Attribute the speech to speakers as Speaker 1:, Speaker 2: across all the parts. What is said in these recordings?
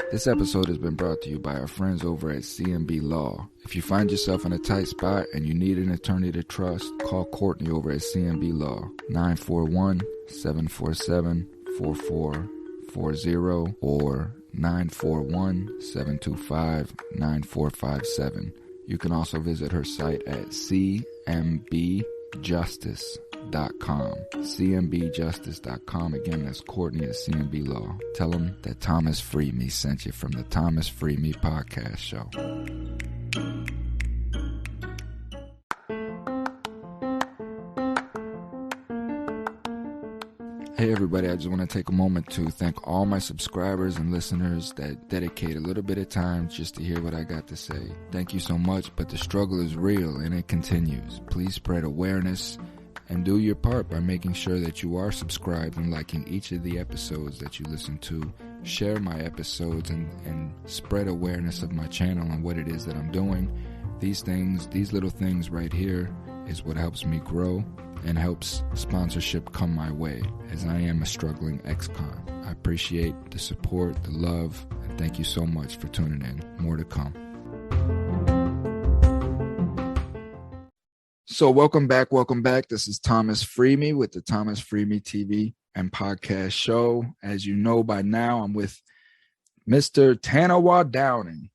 Speaker 1: This episode has been brought to you by our friends over at CMB Law. If you find yourself in a tight spot and you need an attorney to trust, call Courtney over at CMB Law, 941-747-4440 or 941-725-9457. You can also visit her site at cmbjustice.com. cmbjustice.com. Again, that's Courtney at CMB Law. Tell them that Thomas FreeMe sent you from the Thomas FreeMe Podcast show. Hey everybody, I just want to take a moment to thank all my subscribers and listeners that dedicate a little bit of time just to hear what I got to say. Thank you so much, but the struggle is real and it continues. Please spread awareness and do your part by making sure that you are subscribed and liking each of the episodes that you listen to. Share my episodes and spread awareness of my channel and what it is that I'm doing. These little things right here is what helps me grow and helps sponsorship come my way, as I am a struggling ex-con. I appreciate the support, the love, and thank you so much for tuning in. More to come. So welcome back. This is Thomas FreeMe with the Thomas FreeMe TV and Podcast show. As you know by now, I'm with Mr. Tanawah Downing,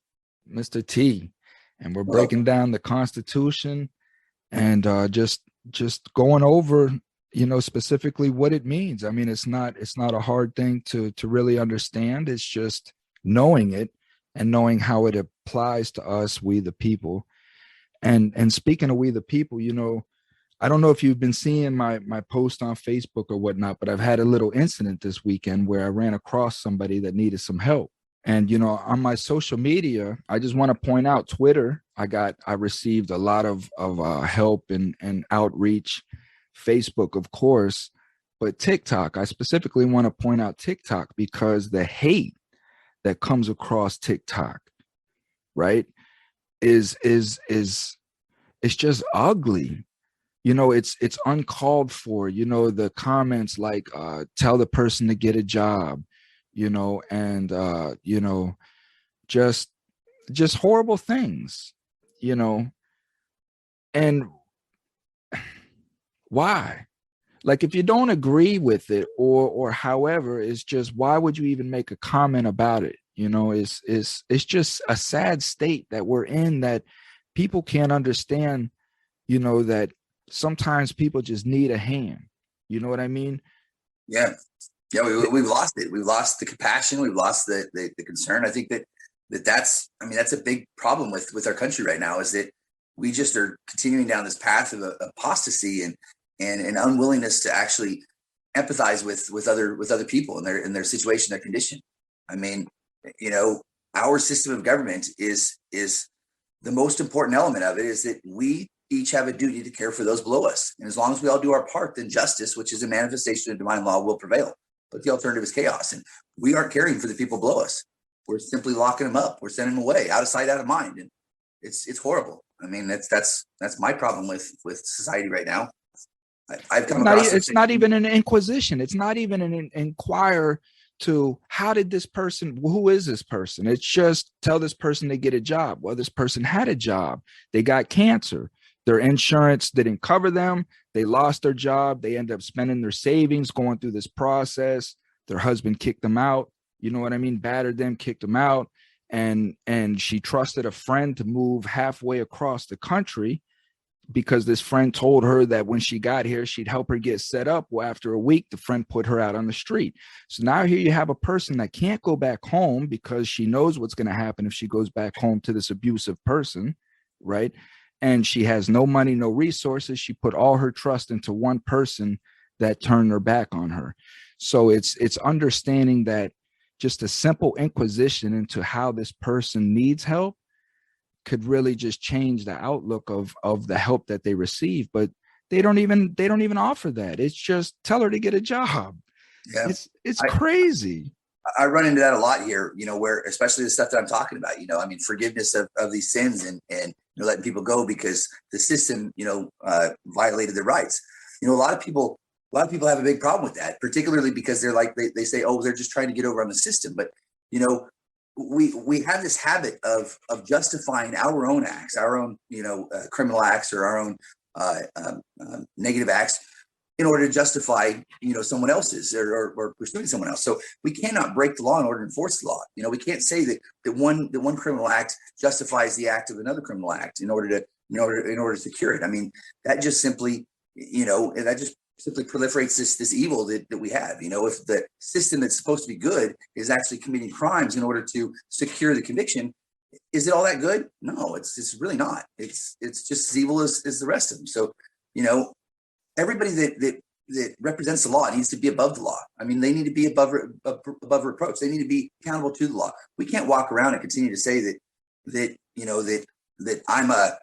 Speaker 1: Mr. T, and we're breaking down the Constitution and just going over, specifically what it means. I mean, it's not a hard thing to really understand. It's just knowing it and knowing how it applies to us, we the people. And speaking of we the people, I don't know if you've been seeing my post on Facebook or whatnot, but I've had a little incident this weekend where I ran across somebody that needed some help. And, on my social media, I just want to point out Twitter. I received a lot of help and outreach. Facebook, of course, but TikTok, I specifically want to point out TikTok because the hate that comes across TikTok, right, is it's just ugly. It's uncalled for. The comments like tell the person to get a job, just horrible things, and why? Like, if you don't agree with it or however, it's just, why would you even make a comment about it? It's just a sad state that we're in, that people can't understand, that sometimes people just need a hand. You know what I mean?
Speaker 2: Yeah. Yeah, we've lost it. We've lost the compassion. We've lost the concern. I think that's a big problem with our country right now, is that we just are continuing down this path of apostasy and an unwillingness to actually empathize with other people in their situation, their condition. I mean, our system of government is the most important element of it, is that we each have a duty to care for those below us. And as long as we all do our part, then justice, which is a manifestation of divine law, will prevail. But the alternative is chaos. And we aren't caring for the people below us. We're simply locking them up. We're sending them away, out of sight, out of mind. And it's horrible. I mean, that's my problem with society right now. I've come across
Speaker 1: it's not even an inquisition. It's not even an inquire to how did this person, who is this person? It's just tell this person to get a job. Well, this person had a job. They got cancer. Their insurance didn't cover them. They lost their job. They end up spending their savings going through this process. Their husband kicked them out. You know what I mean? Battered them, kicked them out. And she trusted a friend to move halfway across the country because this friend told her that when she got here, she'd help her get set up. Well, after a week, the friend put her out on the street. So now here you have a person that can't go back home because she knows what's going to happen if she goes back home to this abusive person, right? And she has no money, no resources. She put all her trust into one person that turned her back on her. So it's understanding that just a simple inquisition into how this person needs help could really just change the outlook of the help that they receive. But they don't even offer that. It's just tell her to get a job.
Speaker 2: Yeah.
Speaker 1: It's crazy.
Speaker 2: I run into that a lot here, where, especially the stuff that I'm talking about, forgiveness of these sins and letting people go because the system, violated their rights. A lot of people have a big problem with that, particularly because they're like, they say, oh, they're just trying to get over on the system. But, we have this habit of justifying our own acts, our own criminal acts, or our own negative acts, in order to justify someone else's, or pursuing someone else. So we cannot break the law in order to enforce the law. We can't say that one criminal act justifies the act of another criminal act in order to secure it. I mean, that just simply proliferates this evil that we have. If the system that's supposed to be good is actually committing crimes in order to secure the conviction, is it all that good? No, it's really not. It's just as evil as the rest of them. So, everybody that represents the law needs to be above the law. I mean, they need to be above reproach. They need to be accountable to the law. We can't walk around and continue to say that I'm a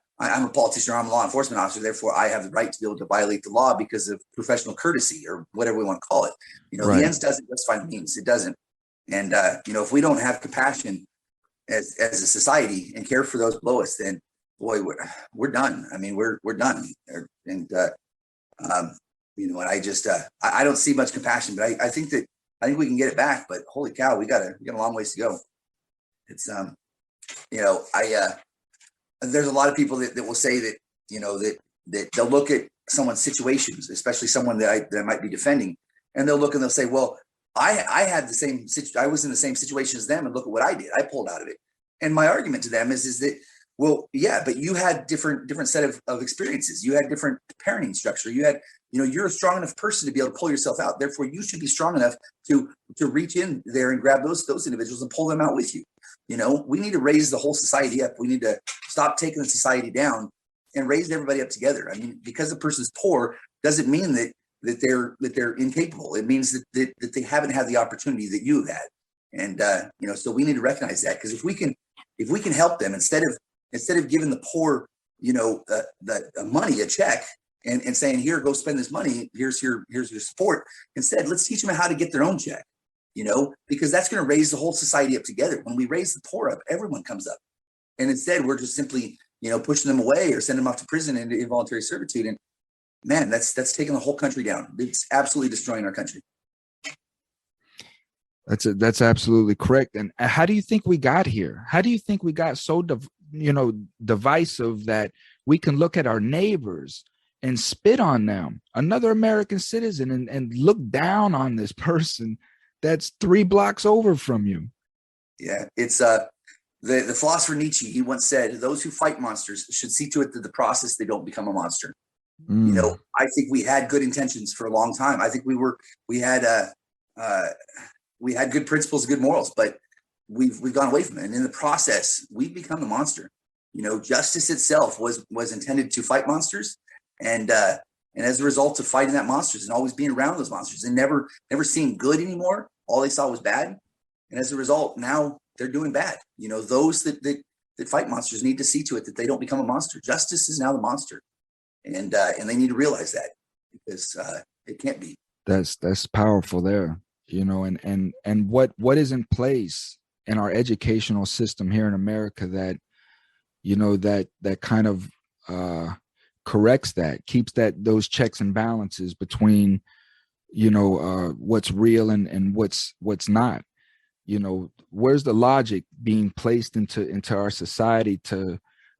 Speaker 2: politician or I'm a law enforcement officer, therefore I have the right to be able to violate the law because of professional courtesy, or whatever we want to call it.
Speaker 1: Right.
Speaker 2: The ends doesn't justify the means. It doesn't. And if we don't have compassion as a society and care for those below us, then boy, we're done. I mean, we're done. And I just I don't see much compassion, but I think we can get it back. But holy cow, we got a long ways to go. It's there's a lot of people that will say that that they'll look at someone's situations, especially someone that I might be defending, and they'll look and they'll say, well, I was in the same situation as them, and look at what I did. I pulled out of it. And my argument to them is that, well, yeah, but you had different set of experiences. You had different parenting structure. You had, you're a strong enough person to be able to pull yourself out. Therefore, you should be strong enough to reach in there and grab those individuals and pull them out with you. We need to raise the whole society up. We need to stop taking the society down and raise everybody up together. I mean, because the person's poor doesn't mean that they're incapable. It means that they haven't had the opportunity that you have had. And so we need to recognize that, because if we can help them, instead of giving the poor, the money, a check, and saying, here, go spend this money, here's your support. Instead, let's teach them how to get their own check, because that's going to raise the whole society up together. When we raise the poor up, everyone comes up. And instead, we're just simply, pushing them away or sending them off to prison into involuntary servitude. And man, that's taking the whole country down. It's absolutely destroying our country.
Speaker 1: That's absolutely correct. And how do you think we got here? How do you think we got so divisive that we can look at our neighbors and spit on them, another American citizen, and look down on this person that's 3 blocks over from you? Yeah,
Speaker 2: it's the philosopher Nietzsche. He once said, "Those who fight monsters should see to it that the process they don't become a monster." I think we had good intentions for a long time. I think we had good principles, good morals, but we've gone away from it. And in the process, we've become the monster. Justice itself was intended to fight monsters. And as a result of fighting that monsters and always being around those monsters and never seeing good anymore, all they saw was bad. And as a result, now they're doing bad. Those that fight monsters need to see to it that they don't become a monster. Justice is now the monster. And they need to realize that, because it can't be.
Speaker 1: That's powerful there, and what is in place in our educational system here in America that, that kind of corrects that, keeps those checks and balances between, what's real and what's not. Where's the logic being placed into our society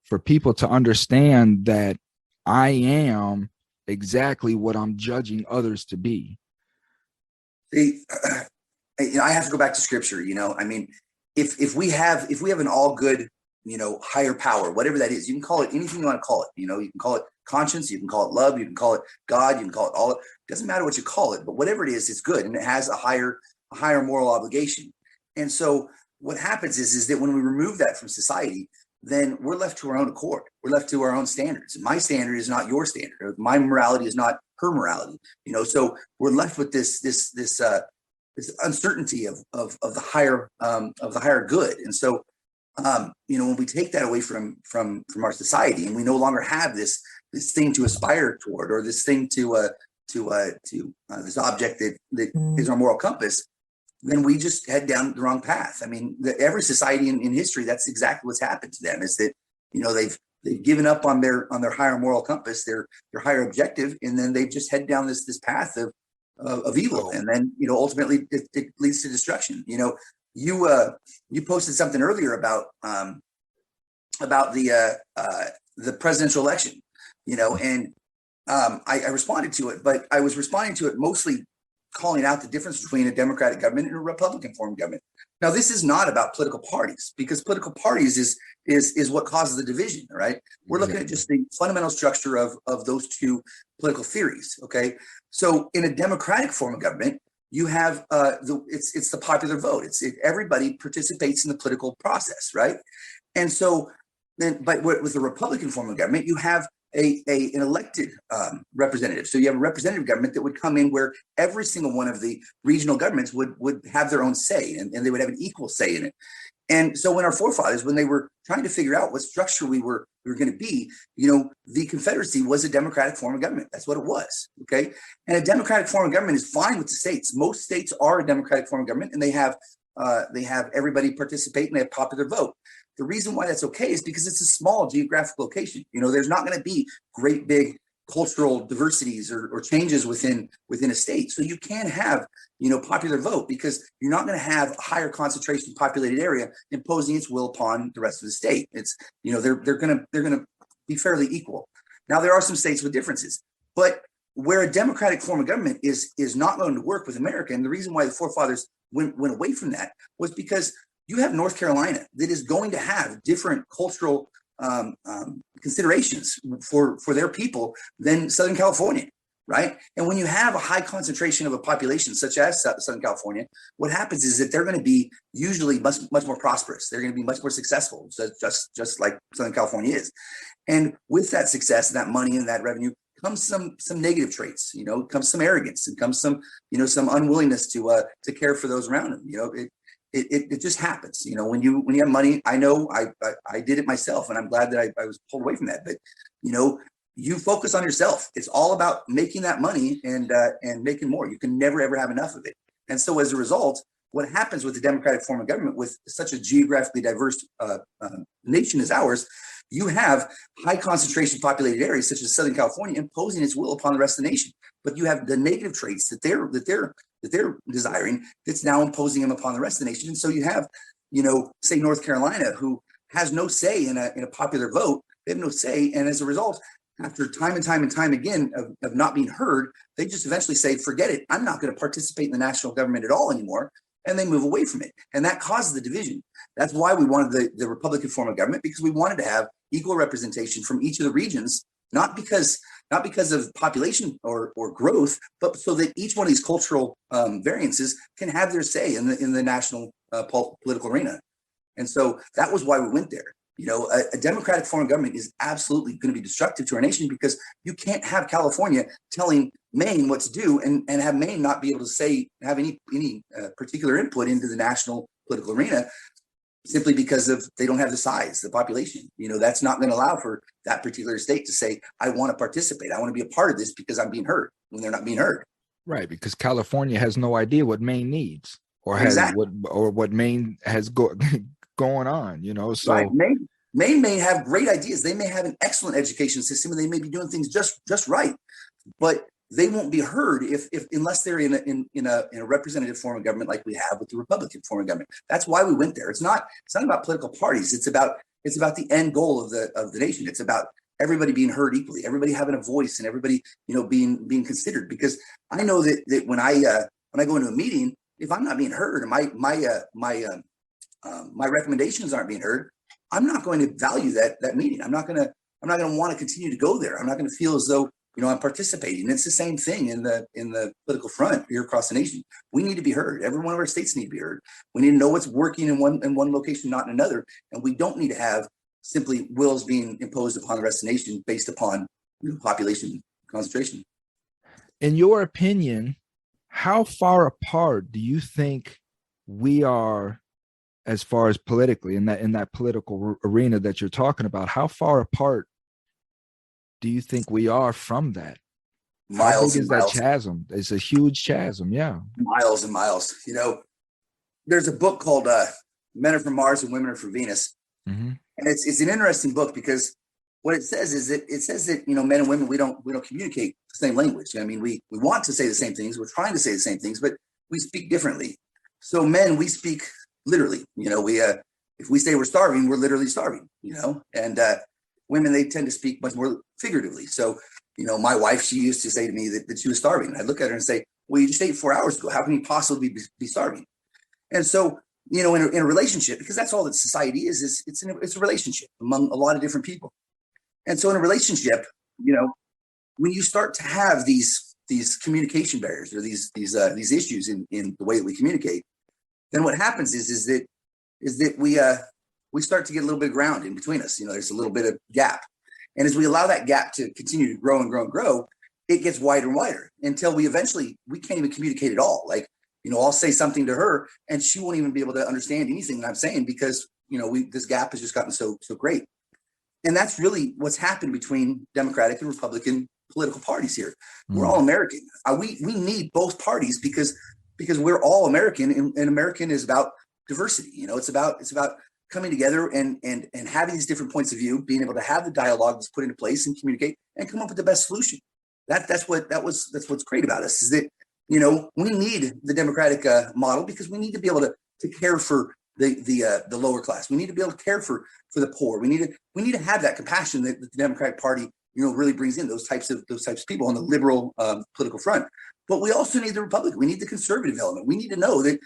Speaker 1: for people to understand that I am exactly what I'm judging others to be?
Speaker 2: See, I have to go back to scripture. I mean, if we have an all good, higher power, whatever that is, you can call it anything you want to call it. You can call it conscience, you can call it love, you can call it God, you can call it all. It doesn't matter what you call it, but whatever it is, it's good, and it has a higher moral obligation. And so what happens is that when we remove that from society, then we're left to our own accord. We're left to our own standards. My standard is not your standard. My morality is not her morality. So we're left with this uncertainty of the higher good. And so when we take that away from our society, and we no longer have this thing to aspire toward, or this thing to this object that is our moral compass, then we just head down the wrong path. I mean, every society in history, that's exactly what's happened to them, is that, they've given up on their higher moral compass, their higher objective, and then they've just head down this path of evil. And then, ultimately it leads to destruction. you posted something earlier about the presidential election, and I responded to it, but I was responding to it mostly calling out the difference between a Democratic government and a Republican form of government. Now, this is not about political parties, because political parties is what causes the division, right? We're looking at just the fundamental structure of those two political theories. Okay, so in a democratic form of government, you have it's the popular vote. Everybody participates in the political process, right? And so then, but with the Republican form of government, you have an elected representative. So you have a representative government that would come in where every single one of the regional governments would have their own say, and they would have an equal say in it. And so when our forefathers, when they were trying to figure out what structure we were going to be, the Confederacy was a democratic form of government. That's what it was. Okay. And a democratic form of government is fine with the states. Most states are a democratic form of government, and they have everybody participate, and they have popular vote. The reason why that's okay is because it's a small geographic location. There's not going to be great big cultural diversities or changes within a state. So you can have, popular vote, because you're not going to have a higher concentration populated area imposing its will upon the rest of the state. It's, they're going to be fairly equal. Now, there are some states with differences, but where a democratic form of government is not going to work with America, and the reason why the forefathers went away from that was because you have North Carolina that is going to have different cultural considerations for their people than Southern California, right? And when you have a high concentration of a population such as Southern California, what happens is that they're going to be usually much more prosperous. They're going to be much more successful, just like Southern California is. And with that success, that money and that revenue comes some negative traits. Comes some arrogance, and comes some unwillingness to care for those around them. It just happens, when you have money. I know I did it myself, and I'm glad that I was pulled away from that. But, you focus on yourself. It's all about making that money and making more. You can never, ever have enough of it. And so as a result, what happens with the democratic form of government, with such a geographically diverse nation as ours, you have high concentration populated areas such as Southern California imposing its will upon the rest of the nation. But you have the negative traits that they're desiring that's now imposing them upon the rest of the nation. And so you have, say North Carolina, who has no say in a popular vote. They have no say. And as a result, after time and time again of not being heard, they just eventually say, forget it. I'm not going to participate in the national government at all anymore. And they move away from it. And that causes the division. That's why we wanted the Republican form of government, because we wanted to have equal representation from each of the regions, not because of population or growth, but so that each one of these cultural variances can have their say in the national political arena. And so that was why we went there. A democratic form of government is absolutely going to be destructive to our nation, because you can't have California telling Maine what to do and have Maine not be able to have any particular input into the national political arena, simply because they don't have the size, the population. That's not going to allow for that particular state to say, I want to participate. I want to be a part of this because I'm being heard, when they're not being heard.
Speaker 1: Right, because California has no idea what Maine needs or has what Maine has going on, so
Speaker 2: right. Maine may have great ideas. They may have an excellent education system, and they may be doing things just right, but they won't be heard unless they're in a representative form of government like we have with the Republican form of government. That's why we went there. It's not about political parties. It's about the end goal of the nation. It's about everybody being heard equally, everybody having a voice, and everybody being considered. Because I know that when I go into a meeting, if I'm not being heard, and my recommendations aren't being heard, I'm not going to value that meeting. I'm not going to want to continue to go there. I'm not going to feel as though I'm participating. And it's the same thing in the political front here across the nation. We need to be heard. Every one of our states need to be heard. We need to know what's working in one location, not in another. And we don't need to have simply wills being imposed upon the rest of the nation based upon population concentration.
Speaker 1: In your opinion, how far apart do you think we are, as far as politically, in that political arena that you're talking about? How far apart do you think we are from that?
Speaker 2: Miles. How
Speaker 1: big is that chasm? It's a huge chasm. Yeah.
Speaker 2: Miles and miles. There's a book called Men Are From Mars and Women Are From Venus. Mm-hmm. And it's an interesting book, because what it says is that men and women, we don't communicate the same language. I mean, we want to say the same things. We're trying to say the same things, but we speak differently. So men, we speak literally. We if we say we're starving, we're literally starving. And women, they tend to speak much more figuratively. So, my wife, she used to say to me that she was starving. I'd look at her and say, well, you just ate 4 hours ago. How can you possibly be starving? And so, in a relationship, because that's all that society is it's a relationship among a lot of different people. And so in a relationship, when you start to have these communication barriers or these issues in the way that we communicate, then what happens is that we start to get a little bit of ground in between us. There's a little bit of gap. And as we allow that gap to continue to grow and grow and grow, it gets wider and wider until we can't even communicate at all. Like, I'll say something to her and she won't even be able to understand anything that I'm saying because, this gap has just gotten so great. And that's really what's happened between Democratic and Republican political parties here. We're all American. We need both parties because we're all American, and American is about diversity. It's about coming together and having these different points of view, being able to have the dialogue that's put into place and communicate and come up with the best solution. That's what's great about us, is that we need the Democratic model because we need to be able to care for the lower class. We need to be able to care for the poor. We need to have that compassion that the Democratic Party really brings in, those types of people on the liberal political front. But we also need the Republican. We need the conservative element. We need to know that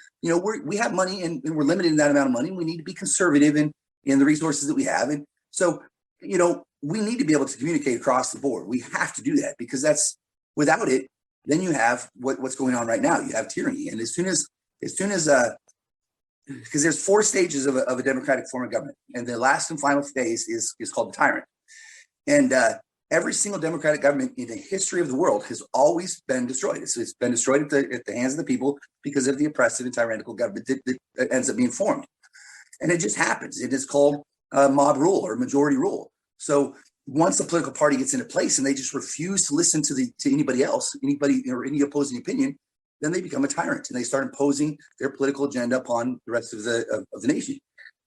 Speaker 2: we have money and we're limited in that amount of money. We need to be conservative in the resources that we have, and so we need to be able to communicate across the board. We have to do that because that's without it. Then you have what's going on right now. You have tyranny, and as soon as because there's 4 stages of a democratic form of government, and the last and final phase is called the tyrant. And every single democratic government in the history of the world has always been destroyed. It's been destroyed at the hands of the people because of the oppressive and tyrannical government that ends up being formed. And it just happens. It is called mob rule or majority rule. So once a political party gets into place and they just refuse to listen to anybody else, or any opposing opinion, then they become a tyrant and they start imposing their political agenda upon the rest of the nation.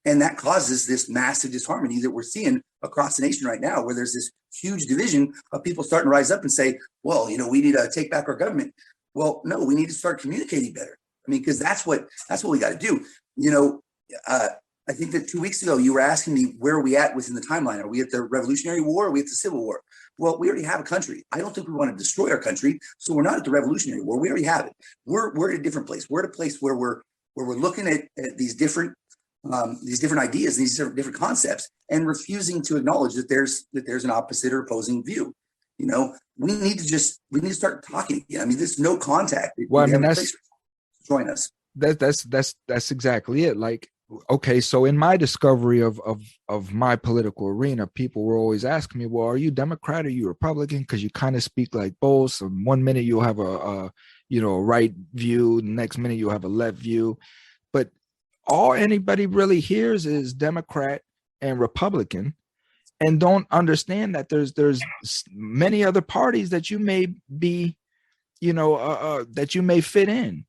Speaker 2: And that causes this massive disharmony that we're seeing across the nation right now, where there's this huge division of people starting to rise up and say, well, we need to take back our government. Well, no, we need to start communicating better. I mean, because that's what we got to do. I think that 2 weeks ago, you were asking me, where are we at within the timeline? Are we at the Revolutionary War? Or are we at the Civil War? Well, we already have a country. I don't think we want to destroy our country. So we're not at the Revolutionary War. We already have it. We're at a different place. We're at a place where we're looking at these different ideas, these different concepts, and refusing to acknowledge that there's an opposite or opposing view. We need to start talking again. I mean, there's no contact.
Speaker 1: Well, I mean, that's
Speaker 2: join us.
Speaker 1: That's exactly it. Like, okay, so in my discovery of my political arena, people were always asking me, well, are you Democrat or are you Republican? Because you kind of speak like both. So 1 minute you'll have a right view, the next minute you'll have a left view. But all anybody really hears is Democrat and Republican, and don't understand that there's many other parties that you may be, that you may fit in,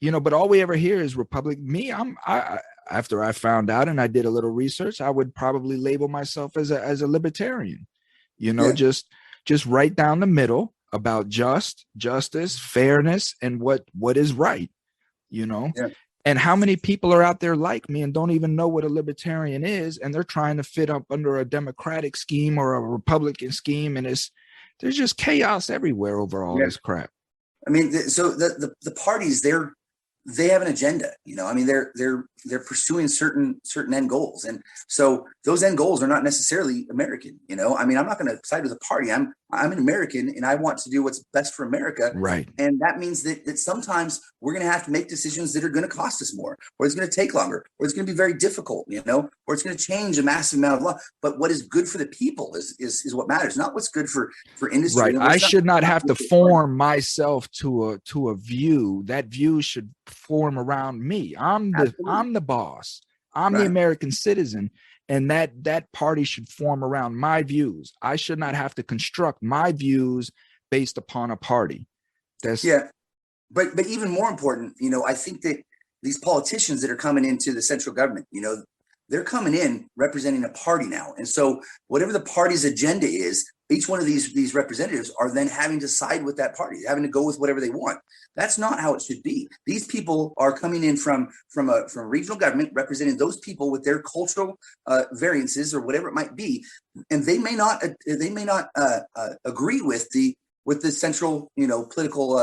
Speaker 1: but all we ever hear is Republican. Me, after I found out and I did a little research, I would probably label myself as a libertarian, just right down the middle about justice, fairness, and what is right, Yeah. And how many people are out there like me and don't even know what a libertarian is, and they're trying to fit up under a Democratic scheme or a Republican scheme, and there's just chaos everywhere over all this crap.
Speaker 2: I mean, so the parties, they have an agenda, I mean, they're pursuing certain end goals. And so those end goals are not necessarily American, I mean, I'm not going to side with a party. I'm an American and I want to do what's best for America.
Speaker 1: Right.
Speaker 2: And that means that sometimes we're going to have to make decisions that are going to cost us more, or it's going to take longer, or it's going to be very difficult, or it's going to change a massive amount of law. But what is good for the people is what matters, not what's good for industry.
Speaker 1: Right. I should not have to form myself to a view. That view should form around me. I'm the boss. I'm the American citizen, and that party should form around my views. I should not have to construct my views based upon a party. But even more important, I think that these politicians that are coming into the central government, they're coming in representing a party now. And so whatever the party's agenda is,
Speaker 2: each one of these representatives are then having to side with that party, having to go with whatever they want. That's not how it should be. These people are coming in from a regional government, representing those people with their cultural variances or whatever it might be, and they may not agree with the central, political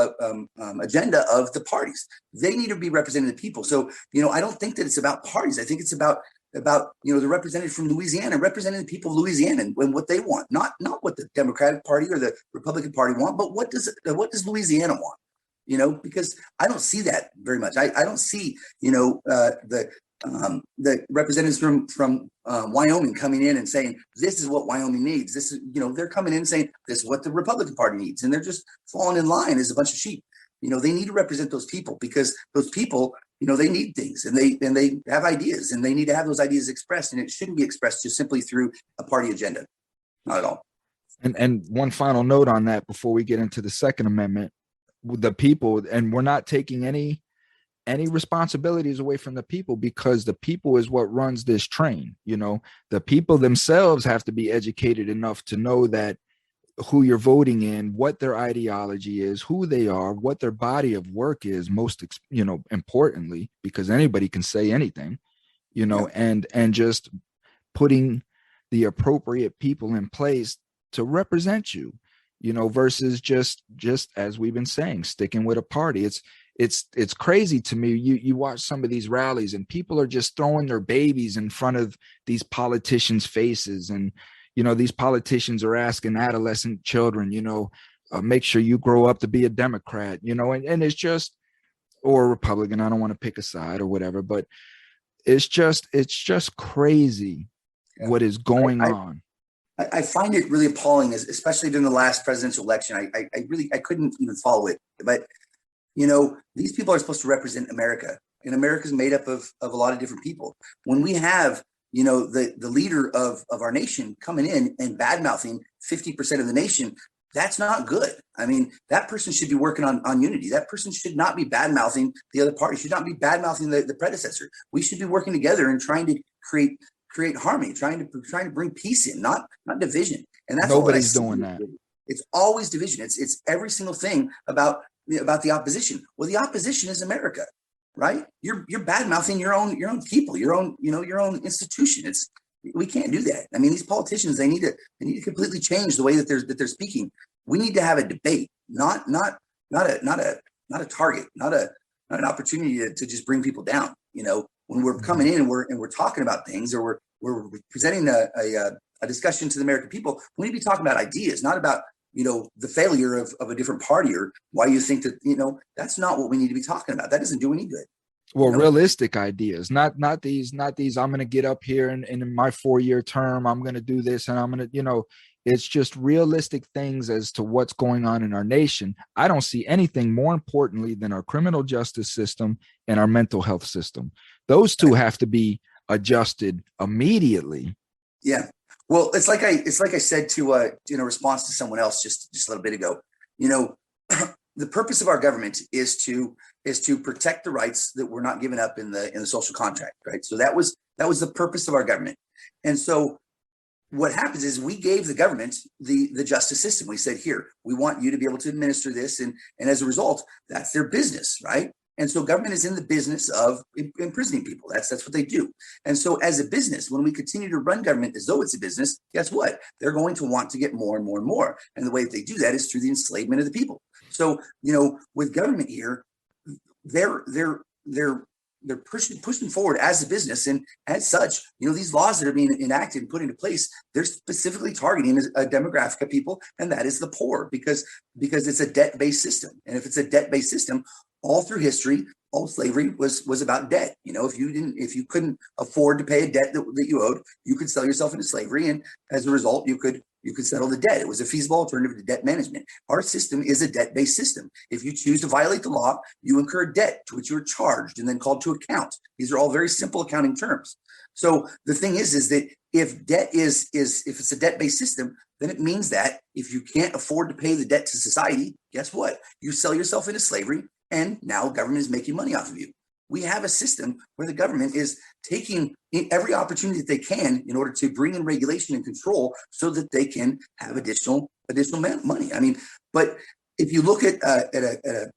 Speaker 2: agenda of the parties. They need to be representing the people. So, I don't think that it's about parties. I think it's about the representative from Louisiana representing the people of Louisiana and what they want, not what the Democratic Party or the Republican Party want, but what does Louisiana want? Because I don't see that very much. I don't see the representatives from Wyoming coming in and saying this is what Wyoming needs. This is they're coming in and saying this is what the Republican Party needs, and they're just falling in line as a bunch of sheep. They need to represent those people, because those people, they need things, and they have ideas, and they need to have those ideas expressed, and it shouldn't be expressed just simply through a party agenda. Not at all.
Speaker 1: And one final note on that before we get into the Second Amendment, the people, and we're not taking any responsibilities away from the people, because the people is what runs this train. The people themselves have to be educated enough to know that who you're voting in, what their ideology is, who they are, what their body of work is, most importantly, because anybody can say anything, and just putting the appropriate people in place to represent you, versus just as we've been saying, sticking with a party. It's crazy to me. You watch some of these rallies and people are just throwing their babies in front of these politicians' faces, and these politicians are asking adolescent children, make sure you grow up to be a Democrat, and it's just, or a Republican. I don't want to pick a side or whatever, but it's just crazy what is going on.
Speaker 2: I find it really appalling, especially during the last presidential election. I couldn't even follow it. But, these people are supposed to represent America, and America is made up of a lot of different people. When we have, the leader of our nation coming in and bad-mouthing 50% of the nation, that's not good. I mean, that person should be working on unity. That person should not be bad-mouthing the other party, should not be bad-mouthing the predecessor. We should be working together and trying to create harmony, trying to bring peace in, not division. And that's
Speaker 1: nobody's doing that.
Speaker 2: It's always division. It's every single thing about the opposition. Well, the opposition is America, right? You're bad-mouthing your own people, your own institution. We can't do that. I mean, these politicians, they need to completely change the way that they're speaking. We need to have a debate, not a target, not an opportunity to just bring people down. When we're coming in and we're talking about things, or we're presenting a discussion to the American people, we need to be talking about ideas, not about the failure of a different party, or why you think that that's not what we need to be talking about. That doesn't do any good.
Speaker 1: Well, realistic ideas, not these. I'm going to get up here and in my 4-year term, I'm going to do this, and I'm going to, it's just realistic things as to what's going on in our nation. I don't see anything more importantly than our criminal justice system and our mental health system. Those two have to be adjusted immediately. Yeah.
Speaker 2: Well, it's like I said to in a response to someone else just a little bit ago. The purpose of our government is to protect the rights that were not given up in the social contract, right? So that was the purpose of our government. And so what happens is we gave the government the justice system. We said, here, we want you to be able to administer this, and as a result, that's their business, right? And so government is in the business of imprisoning people. That's what they do. And so as a business, when we continue to run government as though it's a business, guess what? They're going to want to get more and more and more. And the way that they do that is through the enslavement of the people. So, with government here, they're pushing forward as a business. And as such, these laws that are being enacted and put into place, they're specifically targeting a demographic of people, and that is the poor, because it's a debt-based system. And if it's a debt-based system, all through history, all slavery was about debt. If you couldn't afford to pay a debt that you owed, you could sell yourself into slavery, and as a result, you could settle the debt. It was a feasible alternative to debt management. Our system is a debt-based system. If you choose to violate the law, you incur debt to which you are charged and then called to account. These are all very simple accounting terms. So the thing is that if debt if it's a debt-based system, then it means that if you can't afford to pay the debt to society, guess what? You sell yourself into slavery, and now government is making money off of you. we have a system where the government is taking every opportunity that they can in order to bring in regulation and control so that they can have additional money. I mean, but if you look at the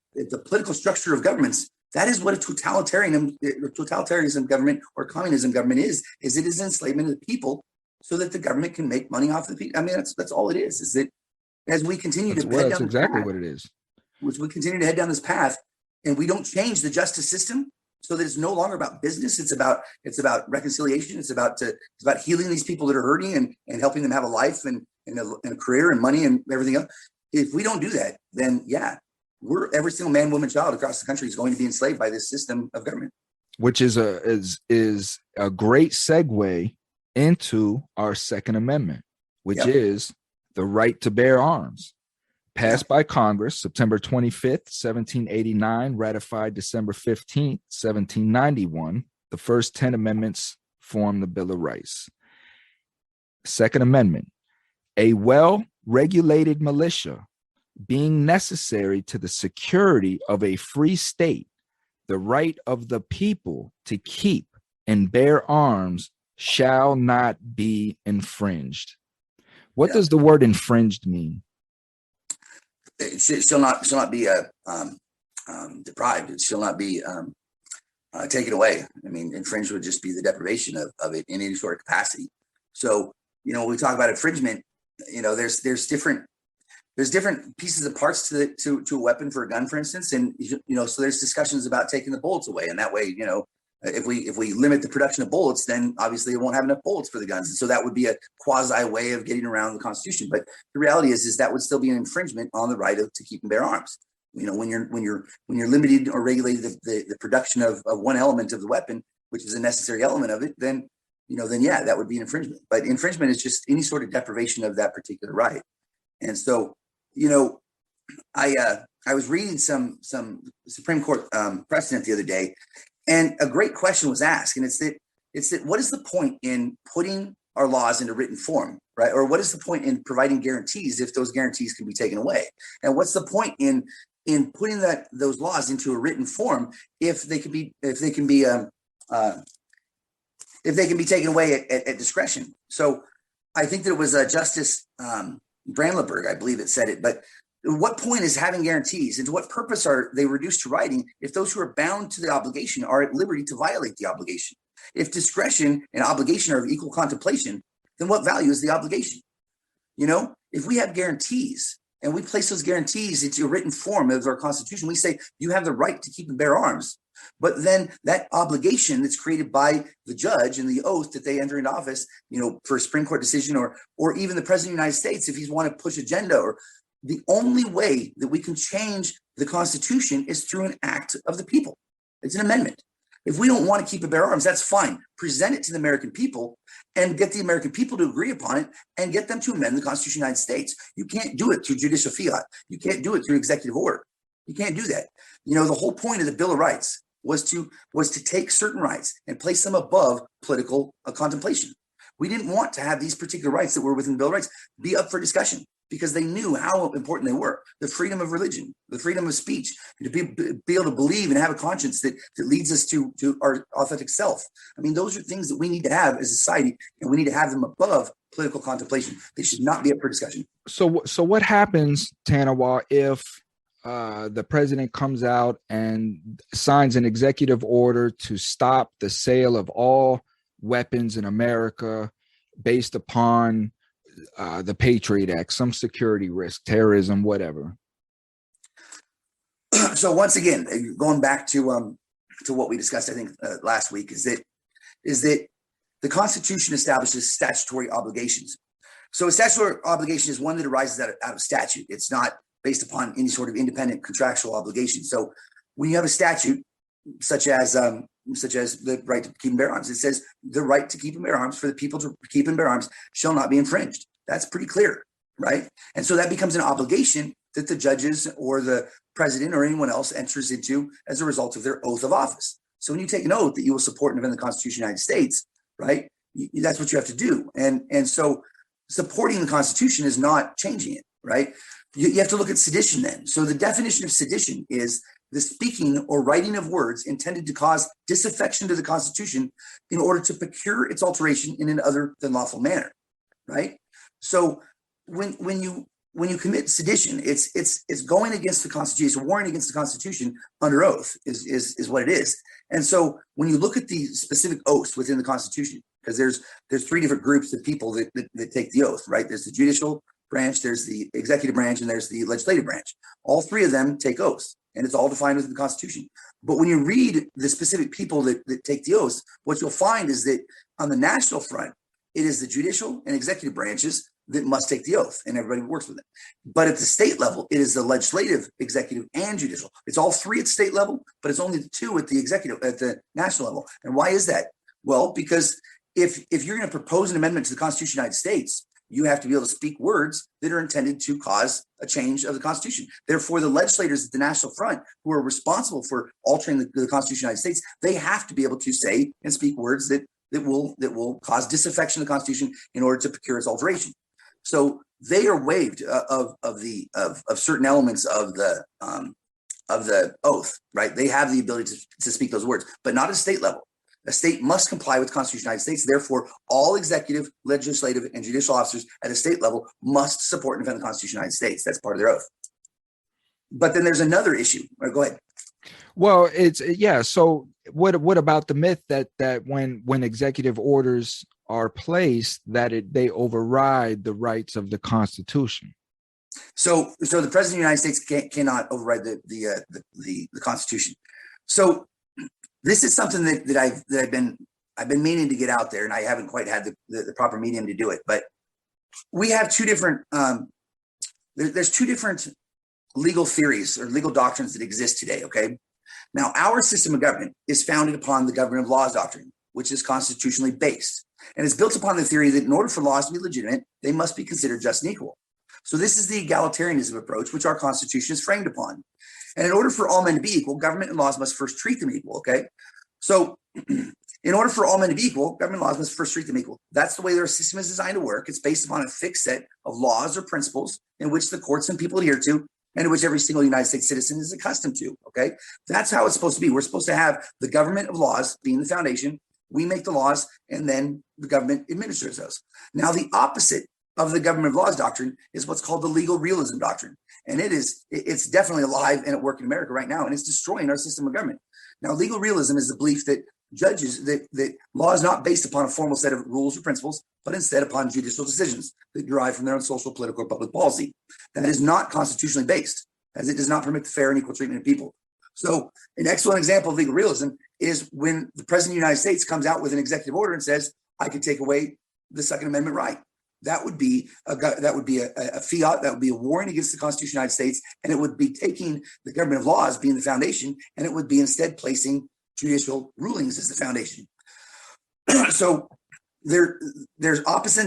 Speaker 2: political structure of governments, that is what a totalitarianism government or communism government is it is enslavement of the people so that the government can make money off the people. I mean, that's all it is that as we continue to head down
Speaker 1: exactly what it is.
Speaker 2: Which we continue to head down this path and we don't change the justice system so that it's no longer about business. It's about reconciliation. It's about healing these people that are hurting and helping them have a life and a career and money and everything else. If we don't do that, then every single man, woman, child across the country is going to be enslaved by this system of government. Which
Speaker 1: is a great segue into our Second Amendment, which is the right to bear arms. Passed by Congress September 25th, 1789, ratified December 15th, 1791. The first 10 amendments form the Bill of Rights. Second Amendment, a well-regulated militia being necessary to the security of a free state, the right of the people to keep and bear arms shall not be infringed. What does the word infringed mean?
Speaker 2: It shall not be deprived. It shall not be taken away. I mean, infringe would just be the deprivation of it in any sort of capacity. So, when we talk about infringement, there's different pieces of parts to a weapon for a gun, for instance, and so there's discussions about taking the bullets away, and that way, if we limit the production of bullets, then obviously it won't have enough bullets for the guns. And so that would be a quasi way of getting around the Constitution. But the reality is that would still be an infringement on the right to keep and bear arms. When you're limited or regulated the production of one element of the weapon, which is a necessary element of it, then that would be an infringement. But infringement is just any sort of deprivation of that particular right. And so, I was reading some Supreme Court precedent the other day. And a great question was asked, and it's that what is the point in putting our laws into written form, right? Or what is the point in providing guarantees if those guarantees can be taken away? And what's the point in putting those laws into a written form if they can be taken away at discretion? So I think that it was Justice Brandleberg, I believe it said it, but what point is having guarantees and to what purpose are they reduced to writing if those who are bound to the obligation are at liberty to violate the obligation? If discretion and obligation are of equal contemplation, then what value is the obligation? If we have guarantees and we place those guarantees into a written form of our Constitution, we say you have the right to keep and bear arms. But then that obligation that's created by the judge and the oath that they enter into office, for a Supreme Court decision or even the President of the United States, if he's want to push agenda, or the only way that we can change the Constitution is through an act of the people. It's an amendment. If we don't want to keep and bear arms, that's fine. Present it to the American people and get the American people to agree upon it and get them to amend the Constitution of the United States. You can't do it through judicial fiat. You can't do it through executive order. You can't do that. The whole point of the Bill of Rights was to take certain rights and place them above political contemplation. We didn't want to have these particular rights that were within the Bill of Rights be up for discussion, because they knew how important they were. The freedom of religion, the freedom of speech, to be able to believe and have a conscience that leads us to our authentic self. I mean, those are things that we need to have as a society, and we need to have them above political contemplation. They should not be up for discussion.
Speaker 1: So what happens, Tanawah, if the president comes out and signs an executive order to stop the sale of all weapons in America based upon the Patriot Act, some security risk, terrorism, whatever?
Speaker 2: So once again, going back to what we discussed, I think last week, is that the Constitution establishes statutory obligations. So a statutory obligation is one that arises out of statute. It's not based upon any sort of independent contractual obligation. So when you have a statute such as the right to keep and bear arms, it says the right to keep and bear arms for the people to keep and bear arms shall not be infringed. That's pretty clear, right? And so that becomes an obligation that the judges or the president or anyone else enters into as a result of their oath of office. So when you take an oath that you will support and defend the Constitution of the United States, right, that's what you have to do. And so supporting the Constitution is not changing it, right? You have to look at sedition then. So the definition of sedition is the speaking or writing of words intended to cause disaffection to the Constitution in order to procure its alteration in an other than lawful manner, right? So when you commit sedition, it's going against the Constitution, it's warring against the Constitution under oath is what it is. And so when you look at the specific oaths within the Constitution, because there's three different groups of people that take the oath, right? There's the judicial branch, there's the executive branch, and there's the legislative branch. All three of them take oaths, and it's all defined within the Constitution. But when you read the specific people that take the oaths, what you'll find is that on the national front, it is the judicial and executive branches that must take the oath, and everybody works with it. But at the state level, it is the legislative, executive, and judicial. It's all three at state level, but it's only the two at the national level. And why is that? Well, because if you're going to propose an amendment to the Constitution of the United States, you have to be able to speak words that are intended to cause a change of the Constitution. Therefore, the legislators at the national front who are responsible for altering the Constitution of the United States, they have to be able to say and speak words that will cause disaffection of the Constitution in order to procure its alteration. So they are waived of certain elements of the oath, right? They have the ability to speak those words, but not at state level. A state must comply with the Constitution of the United States. Therefore, all executive, legislative, and judicial officers at a state level must support and defend the Constitution of the United States. That's part of their oath. But then there's another issue. Right, go ahead.
Speaker 1: Well, So what about the myth that when executive orders are placed, that they override the rights of the Constitution?
Speaker 2: So the President of the United States cannot override the Constitution. So this is something that I've been meaning to get out there, and I haven't quite had the proper medium to do it. But we have two different there's two different legal theories or legal doctrines that exist today. Okay, now our system of government is founded upon the government of laws doctrine, which is constitutionally based, and it's built upon the theory that in order for laws to be legitimate, they must be considered just and equal. So this is the egalitarianism approach, which our Constitution is framed upon. And in order for all men to be equal, government and laws must first treat them equal, okay? So in order for all men to be equal, government and laws must first treat them equal. That's the way their system is designed to work. It's based upon a fixed set of laws or principles in which the courts and people adhere to, and in which every single United States citizen is accustomed to, okay? That's how it's supposed to be. We're supposed to have the government of laws being the foundation. We make the laws, and then the government administers those. Now, the opposite of the government of laws doctrine is what's called the legal realism doctrine. And it's definitely alive and at work in America right now, and it's destroying our system of government. Now, legal realism is the belief that that law is not based upon a formal set of rules or principles, but instead upon judicial decisions that derive from their own social, political, or public policy. That is not constitutionally based, as it does not permit the fair and equal treatment of people. So an excellent example of legal realism is when the President of the United States comes out with an executive order and says, I could take away the Second Amendment right. That would be a fiat. That would be a warring against the Constitution of the United States, and it would be taking the government of laws being the foundation, and it would be instead placing judicial rulings as the foundation. So there's opposite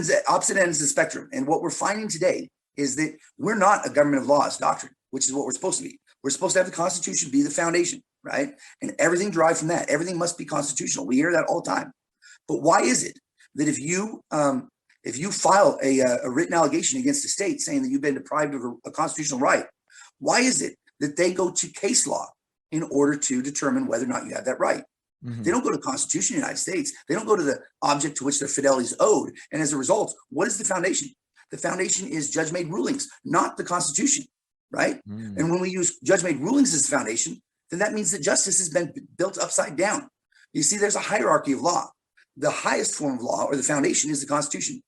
Speaker 2: ends of the spectrum, and what we're finding today is that we're not a government of laws doctrine, which is what we're supposed to be. We're supposed to have the Constitution be the foundation, right? And everything derived from that. Everything must be constitutional. We hear that all the time. But why is it that if you file a written allegation against a state saying that you've been deprived of a constitutional right, why is it that they go to case law in order to determine whether or not you have that right? Mm-hmm. They don't go to the Constitution of the United States. They don't go to the object to which their fidelity is owed. And as a result, what is the foundation? The foundation is judge-made rulings, not the Constitution, right? Mm. And when we use judge-made rulings as the foundation, then that means that justice has been built upside down. You see, there's a hierarchy of law. The highest form of law, or the foundation, is the Constitution.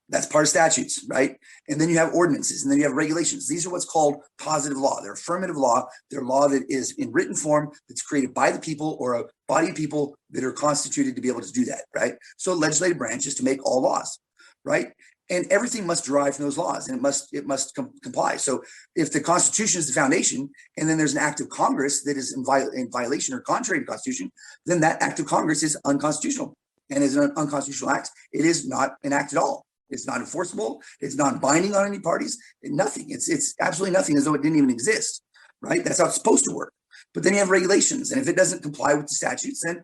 Speaker 2: That's part of statutes, right? And then you have ordinances, and then you have regulations. These are what's called positive law. They're affirmative law. They're law that is in written form, that's created by the people or a body of people that are constituted to be able to do that, right? So legislative branch is to make all laws, right? And everything must derive from those laws, and it must comply. So if the Constitution is the foundation, and then there's an act of Congress that is in violation or contrary to the Constitution, then that act of Congress is unconstitutional. And as an unconstitutional act, it is not an act at all. It's not enforceable. It's not binding on any parties. Nothing. It's absolutely nothing, as though it didn't even exist, right? That's how it's supposed to work. But then you have regulations, and if it doesn't comply with the statutes, then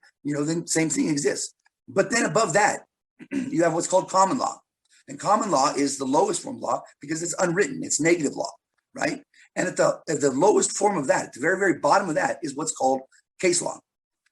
Speaker 2: same thing exists. But then above that, you have what's called common law, and common law is the lowest form of law because it's unwritten. It's negative law. right? And at the lowest form of that, at the very, very bottom of that, is what's called case law.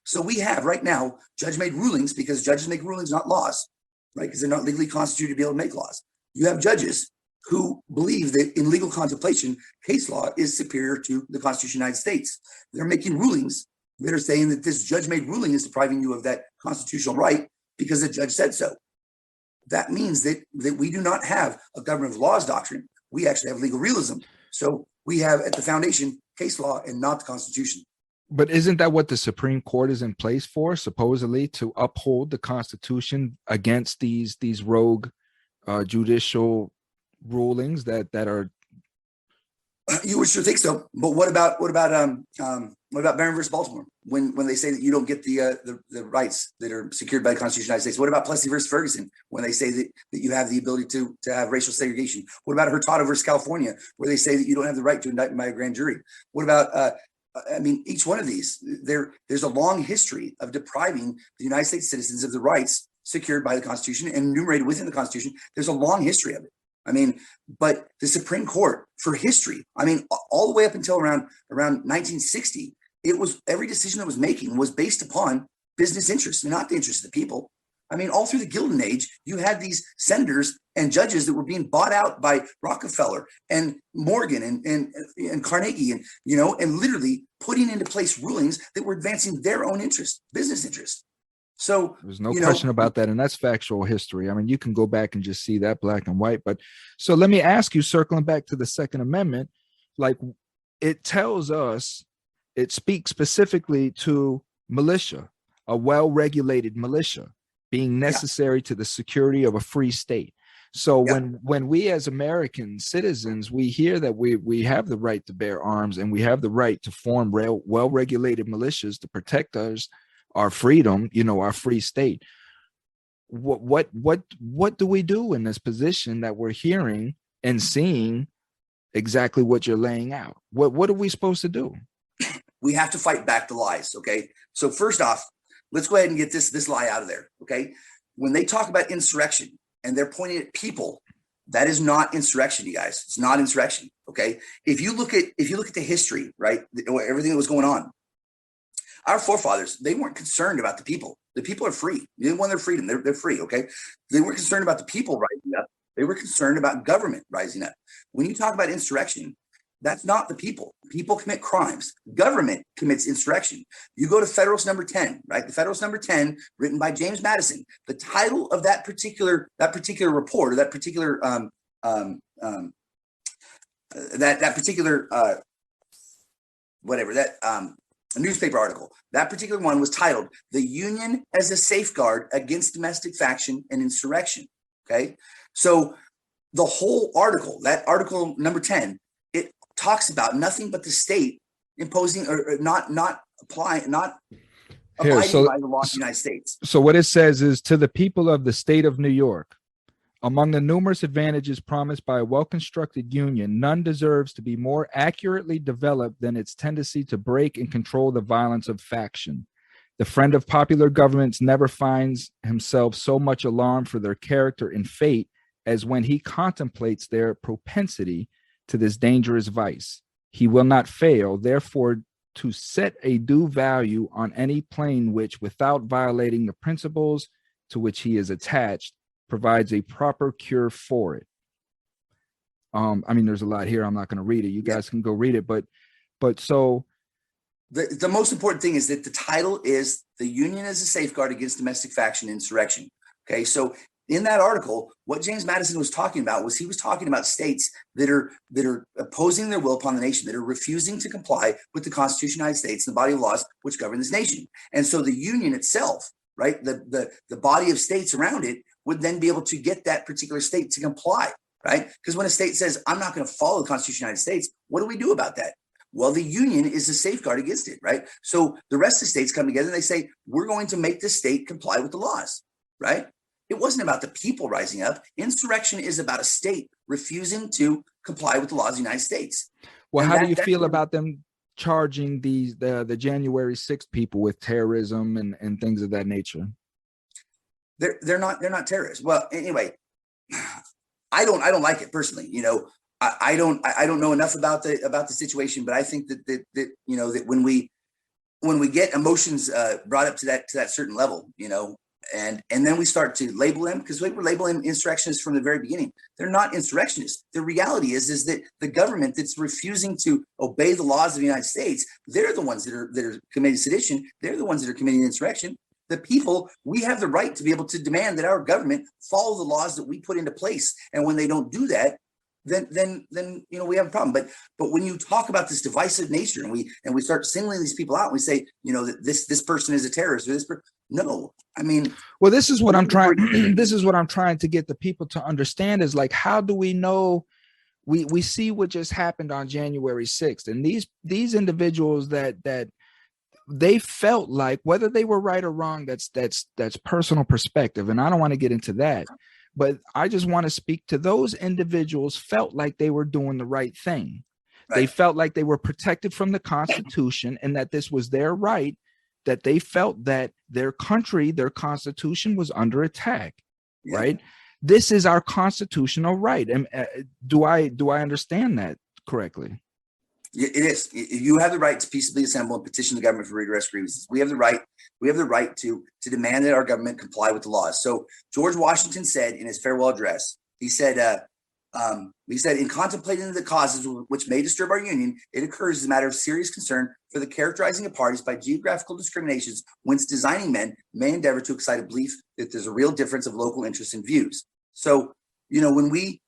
Speaker 2: So we have right now judge-made rulings, because judges make rulings, not laws, right? Because they're not legally constituted to be able to make laws. You have judges who believe that in legal contemplation, case law is superior to the Constitution of the United States. They're making rulings that are saying that this judge-made ruling is depriving you of that constitutional right because the judge said so. That means that we do not have a government of laws doctrine. We actually have legal realism. So we have at the foundation case law and not the Constitution.
Speaker 1: But isn't that what the Supreme Court is in place for, supposedly, to uphold the Constitution against these rogue judicial rulings that are?
Speaker 2: You would sure think so, but what about Barron versus Baltimore? When they say that you don't get the rights that are secured by the Constitution of the United States? What about Plessy versus Ferguson, when they say that you have the ability to have racial segregation? What about Hurtado versus California, where they say that you don't have the right to indict by a grand jury? What about each one of these, there's a long history of depriving the United States citizens of the rights secured by the Constitution and enumerated within the Constitution. There's a long history of it. But the Supreme Court, for history, all the way up until around 1960, it was every decision that was making was based upon business interests, not the interests of the people. All through the Gilded Age, you had these senators and judges that were being bought out by Rockefeller and Morgan and Carnegie, and literally putting into place rulings that were advancing their own interest, business interest. So
Speaker 1: there's no question about that. And that's factual history. You can go back and just see that black and white. But so let me ask you, circling back to the Second Amendment, like it tells us, it speaks specifically to militia, a well-regulated militia being necessary to the security of a free state. So when we as American citizens, we hear that we have the right to bear arms and we have the right to form well-regulated militias to protect us, our freedom, our free state. What do we do in this position that we're hearing and seeing exactly what you're laying out? What are we supposed to do?
Speaker 2: We have to fight back the lies. Okay. So first off, let's go ahead and get this lie out of there. Okay. When they talk about insurrection and they're pointing at people, that is not insurrection, you guys. It's not insurrection. Okay. If you look at the history, right, everything that was going on, our forefathers, they weren't concerned about the people. The people are free. They want their freedom. They're free. Okay. They weren't concerned about the people rising up. They were concerned about government rising up. When you talk about insurrection, that's not the people. People commit crimes. Government commits insurrection. You go to Federalist Number 10, right? The Federalist Number 10, written by James Madison. The title of that particular report, or that particular newspaper article, that particular one was titled "The Union as a Safeguard Against Domestic Faction and Insurrection." Okay, so the whole article, that article number 10, it talks about nothing but the state imposing or not abiding by the law of the United States.
Speaker 1: So what it says is, to the people of the state of New York, among the numerous advantages promised by a well-constructed union, none deserves to be more accurately developed than its tendency to break and control the violence of faction. The friend of popular governments never finds himself so much alarmed for their character and fate as when he contemplates their propensity to this dangerous vice. He will not fail, therefore, to set a due value on any plane which, without violating the principles to which he is attached, provides a proper cure for it. There's a lot here. I'm not going to read it. You guys can go read it. But so
Speaker 2: the most important thing is that the title is "The Union as a Safeguard Against Domestic Faction and Insurrection." Okay, so in that article, what James Madison was talking about was he was talking about states that are opposing their will upon the nation, that are refusing to comply with the Constitution of the United States and the body of laws which govern this nation. And so the Union itself, right, the body of states around it, would then be able to get that particular state to comply, right? Because when a state says, "I'm not going to follow the Constitution of the United States," what do we do about that? Well, the Union is a safeguard against it, right? So the rest of the states come together and they say, "We're going to make this state comply with the laws," right? It wasn't about the people rising up. Insurrection is about a state refusing to comply with the laws of the United States.
Speaker 1: Well, how do you feel about them charging the January 6th people with terrorism and things of that nature?
Speaker 2: They're not terrorists. Well, anyway, I don't like it personally. I don't know enough about the situation, but I think that you know, that when we get emotions brought up to that certain level, you know, and then we start to label them, because we were labeling insurrectionists from the very beginning. They're not insurrectionists. The reality is that the government that's refusing to obey the laws of the United States, they're the ones that are committing sedition. They're the ones that are committing insurrection. The people, we have the right to be able to demand that our government follow the laws that we put into place. And when they don't do that, then you know, we have a problem. But when you talk about this divisive nature, and we start singling these people out, and we say, you know, that this person is a terrorist, or no, I mean,
Speaker 1: well, this is what I'm trying. This is what I'm trying to get the people to understand, is like, how do we know? We see what just happened on January 6th, and these individuals that they felt like, whether they were right or wrong, that's personal perspective, and I don't want to get into that. But I just want to speak to those individuals felt like they were doing the right thing. Right. They felt like they were protected from the Constitution, and that this was their right, that they felt that their country, their Constitution was under attack, yeah. Right? This is our constitutional right. And do I understand that correctly?
Speaker 2: It is. You have the right to peaceably assemble and petition the government for redress grievances. We have the right. We have the right to demand that our government comply with the laws. So George Washington said in his farewell address, he said, in contemplating the causes which may disturb our union, it occurs as a matter of serious concern for the characterizing of parties by geographical discriminations, whence designing men may endeavor to excite a belief that there's a real difference of local interests and views. So, you know, when we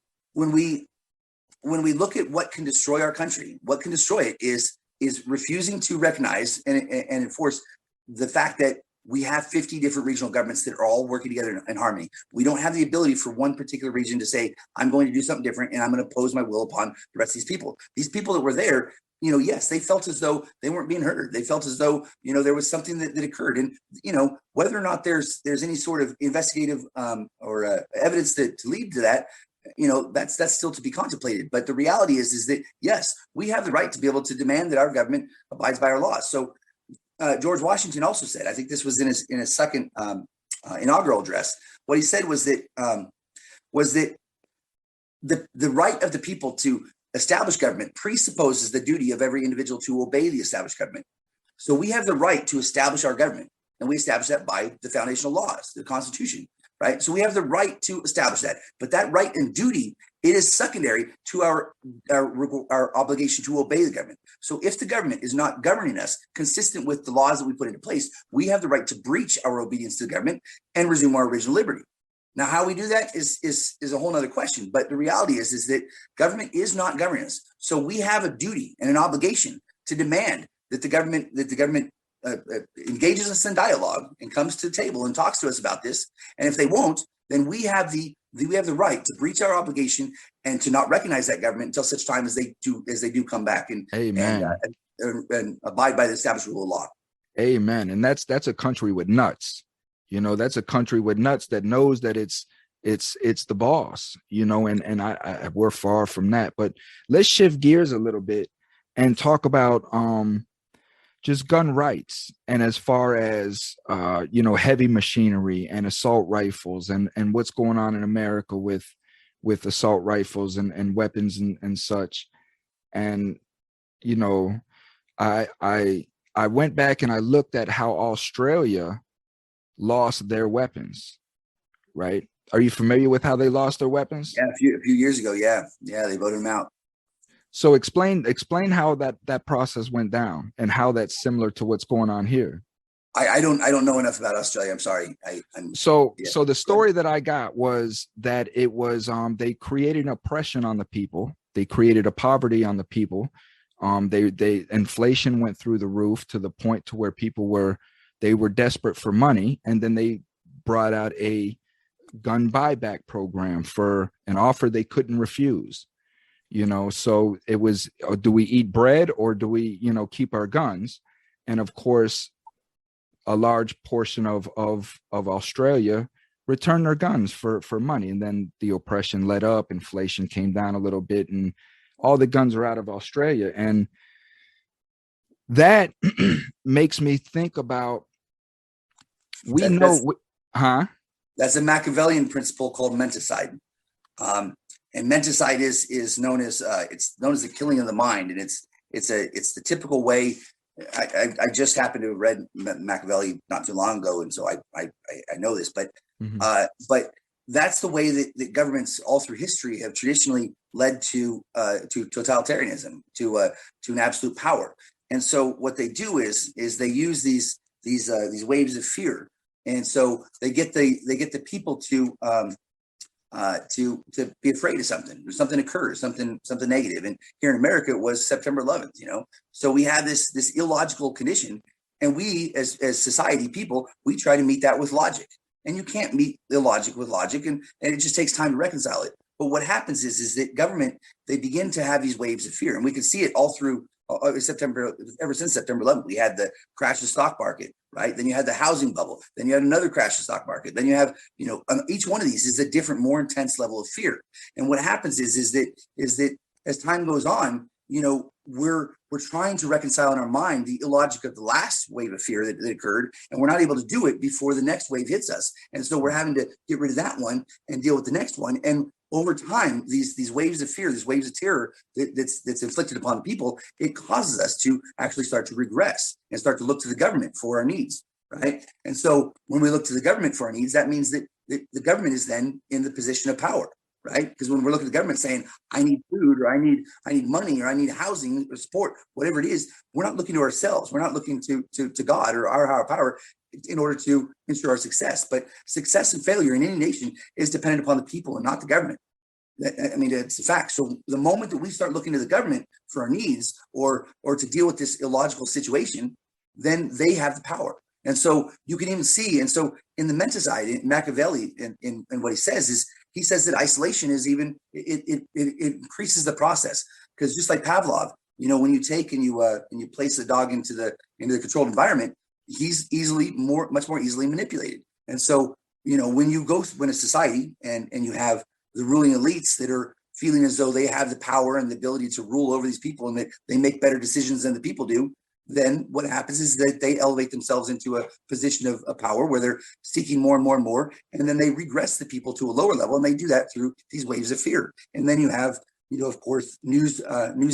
Speaker 2: look at what can destroy our country, what can destroy it is refusing to recognize and enforce the fact that we have 50 different regional governments that are all working together in harmony. We don't have the ability for one particular region to say, I'm going to do something different and I'm going to impose my will upon the rest of these people. These people that were there, you know, yes, they felt as though they weren't being heard. They felt as though, you know, there was something that occurred. And, you know, whether or not there's any sort of investigative or evidence to lead to that, you know, that's still to be contemplated. But the reality is that, yes, we have the right to be able to demand that our government abides by our laws. So George Washington also said, I think this was in his second inaugural address, what he said was that the right of the people to establish government presupposes the duty of every individual to obey the established government. So we have the right to establish our government, and we establish that by the foundational laws, the Constitution. Right. So we have the right to establish that. But that right and duty, it is secondary to our obligation to obey the government. So if the government is not governing us consistent with the laws that we put into place, we have the right to breach our obedience to the government and resume our original liberty. Now, how we do that is a whole other question. But the reality is that government is not governing us. So we have a duty and an obligation to demand that the government engages us in dialogue and comes to the table and talks to us about this. And if they won't, then we have the right to breach our obligation and to not recognize that government until such time as they do come back and abide by the established rule of law.
Speaker 1: Amen. And that's a country with nuts. You know, that's a country with nuts that knows that it's the boss, you know, and we're far from that. But let's shift gears a little bit and talk about just gun rights, and as far as you know, heavy machinery and assault rifles and what's going on in America with assault rifles and weapons and such. And you know, I went back and I looked at how Australia lost their weapons. Right? Are you familiar with how they lost their weapons?
Speaker 2: Yeah, a few years ago. Yeah, they voted them out.
Speaker 1: So explain how that process went down and how that's similar to what's going on here.
Speaker 2: I don't know enough about Australia. I'm sorry.
Speaker 1: So the story that I got was that it was they created an oppression on the people. They created a poverty on the people. They inflation went through the roof to the point to where people were desperate for money, and then they brought out a gun buyback program for an offer they couldn't refuse. You know, so it was, do we eat bread or do we, you know, keep our guns? And of course, a large portion of Australia returned their guns for money. And then the oppression let up, inflation came down a little bit, and all the guns are out of Australia. And that makes me think about, that's a
Speaker 2: Machiavellian principle called menticide. And menticide is known as it's known as the killing of the mind, and it's the typical way. I just happened to have read Machiavelli not too long ago, and so I know this, but that's the way that governments all through history have traditionally led to totalitarianism, to an absolute power. And so what they do is they use these waves of fear, and so they get the people to be afraid of something, or something occurs, something negative. And here in America, it was September 11th. So we have this illogical condition, and we as society people, we try to meet that with logic. And you can't meet illogic with logic, and it just takes time to reconcile it. But what happens is that government, they begin to have these waves of fear, and we can see it all through September. Ever since September 11th, we had the crash of the stock market, right? Then you had the housing bubble. Then you had another crash of the stock market. Then you have, each one of these is a different, more intense level of fear. And what happens is that as time goes on, we're trying to reconcile in our mind the illogic of the last wave of fear that occurred, and we're not able to do it before the next wave hits us. And so we're having to get rid of that one and deal with the next one. And over time, these waves of fear, these waves of terror that's inflicted upon the people, it causes us to actually start to regress and start to look to the government for our needs, right? And so when we look to the government for our needs, that means that the government is then in the position of power, right? Because when we're looking at the government saying, I need food, or I need money, or I need housing or support, whatever it is, we're not looking to ourselves. We're not looking to God or our higher power in order to ensure our success. But success and failure in any nation is dependent upon the people and not the government. I mean, it's a fact. So the moment that we start looking to the government for our needs or to deal with this illogical situation, then they have the power. And so you can even see, and so in the menticide, in Machiavelli, in what he says that isolation is even, it increases the process. Because just like Pavlov, when you take and you place the dog into the controlled environment, he's much more easily manipulated. And so, when a society and you have the ruling elites that are feeling as though they have the power and the ability to rule over these people, and that they make better decisions than the people do, then what happens is that they elevate themselves into a position of power where they're seeking more and more and more, and then they regress the people to a lower level, and they do that through these waves of fear. And then you have, of course, news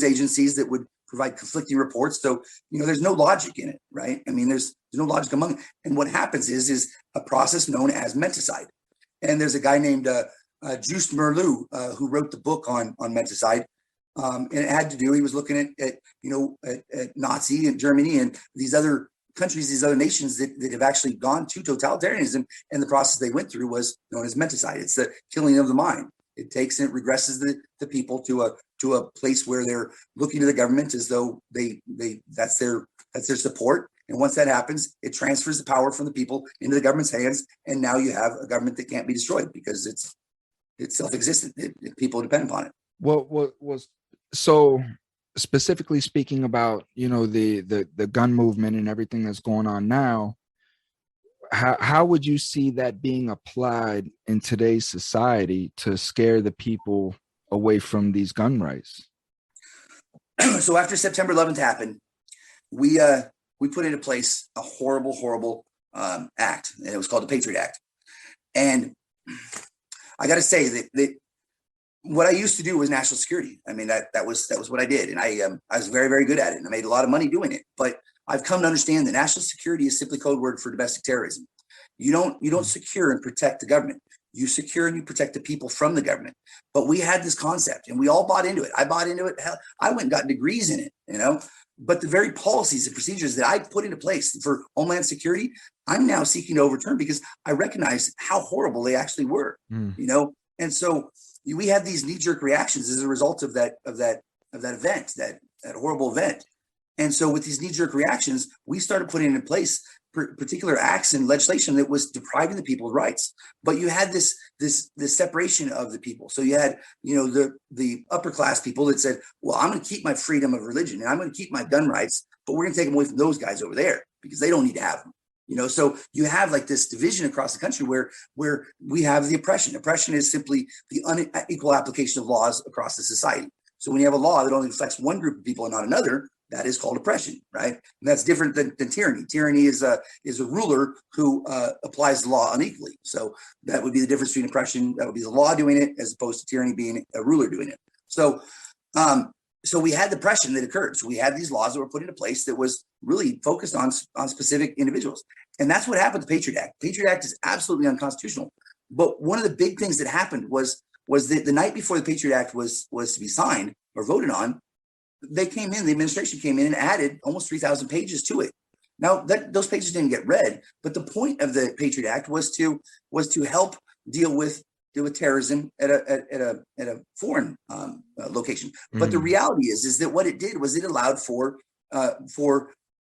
Speaker 2: agencies that would provide conflicting reports. So, there's no logic in it, right? I mean, there's no logic among it. And what happens is a process known as menticide. And there's a guy named Just Merleau who wrote the book on menticide. And it had to do, he was looking at Nazi and Germany and these other countries, these other nations that have actually gone to totalitarianism, and the process they went through was known as menticide. It's the killing of the mind. It takes and it regresses the people to a place where they're looking to the government as though that's their support. And once that happens, it transfers the power from the people into the government's hands, and now you have a government that can't be destroyed because it's self-existent. People depend upon it.
Speaker 1: What was so specifically speaking about the gun movement and everything that's going on now? How would you see that being applied in today's society to scare the people away from these gun rights?
Speaker 2: So after September 11th happened, we put into place a horrible act, and it was called the Patriot Act. And I got to say that what I used to do was national security. I mean, that was what I did, and I was very, very good at it, and I made a lot of money doing it. But I've come to understand that national security is simply code word for domestic terrorism. You don't secure and protect the government. You secure and you protect the people from the government. But we had this concept, and we all bought into it. I bought into it. Hell, I went and got degrees in it, But the very policies and procedures that I put into place for Homeland Security, I'm now seeking to overturn because I recognize how horrible they actually were, And so we had these knee-jerk reactions as a result of that event, that horrible event. And so with these knee-jerk reactions, we started putting in place particular acts and legislation that was depriving the people of rights. But you had this separation of the people. So you had, the upper class people that said, well, I'm going to keep my freedom of religion and I'm going to keep my gun rights, but we're going to take them away from those guys over there because they don't need to have them. So you have like this division across the country where we have the oppression. Oppression is simply the unequal application of laws across the society. So when you have a law that only affects one group of people and not another, That is called oppression, right? And that's different than tyranny. Tyranny is a ruler who applies the law unequally. So that would be the difference between oppression. That would be the law doing it as opposed to tyranny being a ruler doing it. So so we had the oppression that occurred. So we had these laws that were put into place that was really focused on specific individuals. And that's what happened with the Patriot Act. The Patriot Act is absolutely unconstitutional. But one of the big things that happened was that the night before the Patriot Act was to be signed or voted on, the administration came in and added almost 3,000 pages to it. Now, those pages didn't get read, but the point of the Patriot Act was to help deal with terrorism at a foreign location. But the reality is that what it did was it allowed for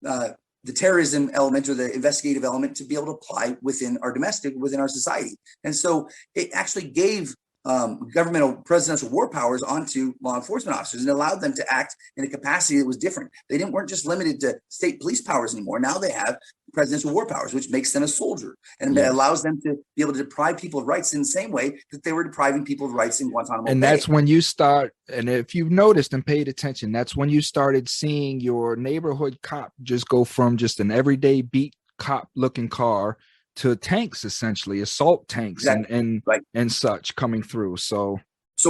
Speaker 2: the terrorism element or the investigative element to be able to apply within our society. And so it actually gave governmental presidential war powers onto law enforcement officers and allowed them to act in a capacity that was different. They weren't just limited to state police powers anymore. Now they have presidential war powers, which makes them a soldier and allows them to be able to deprive people of rights in the same way that they were depriving people of rights in Guantanamo Bay.
Speaker 1: And that's when you start, and if you've noticed and paid attention, that's when you started seeing your neighborhood cop just go from just an everyday beat cop looking car to tanks, essentially assault tanks, exactly. and such coming through. So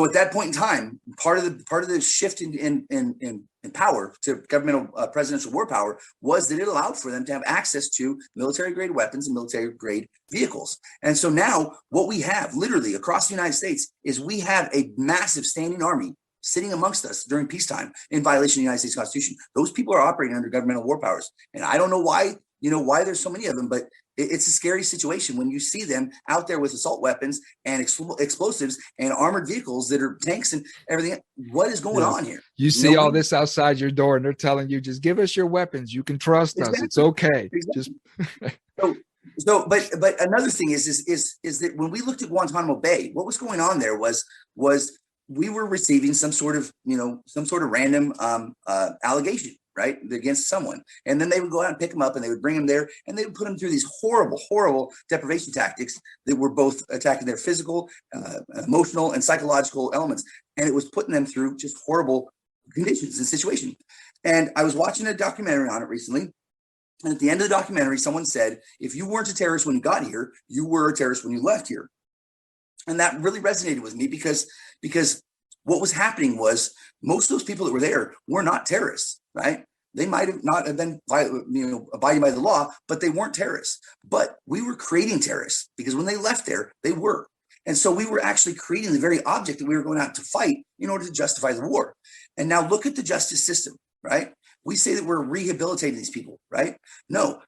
Speaker 2: at that point in time, part of the shift in power to governmental presidential war power was that it allowed for them to have access to military grade weapons and military grade vehicles. And so now what we have literally across the United States is we have a massive standing army sitting amongst us during peacetime in violation of the United States Constitution. Those people are operating under governmental war powers. And I don't know why there's so many of them, but it's a scary situation when you see them out there with assault weapons and explosives and armored vehicles that are tanks and everything. What is going on here?
Speaker 1: You see all this outside your door and they're telling you, just give us your weapons. You can trust us. It's okay.
Speaker 2: Exactly. But another thing is that when we looked at Guantanamo Bay, what was going on there was we were receiving some sort of random allegation, right, against someone. And then they would go out and pick them up and they would bring them there and they would put them through these horrible deprivation tactics that were both attacking their physical, emotional, and psychological elements. And it was putting them through just horrible conditions and situations. And I was watching a documentary on it recently. And at the end of the documentary, someone said, if you weren't a terrorist when you got here, you were a terrorist when you left here. And that really resonated with me because what was happening was most of those people that were there were not terrorists, right? They might have not have been, abiding by the law, but they weren't terrorists. But we were creating terrorists because when they left there, they were. And so we were actually creating the very object that we were going out to fight in order to justify the war. And now look at the justice system, right? We say that we're rehabilitating these people, right? No.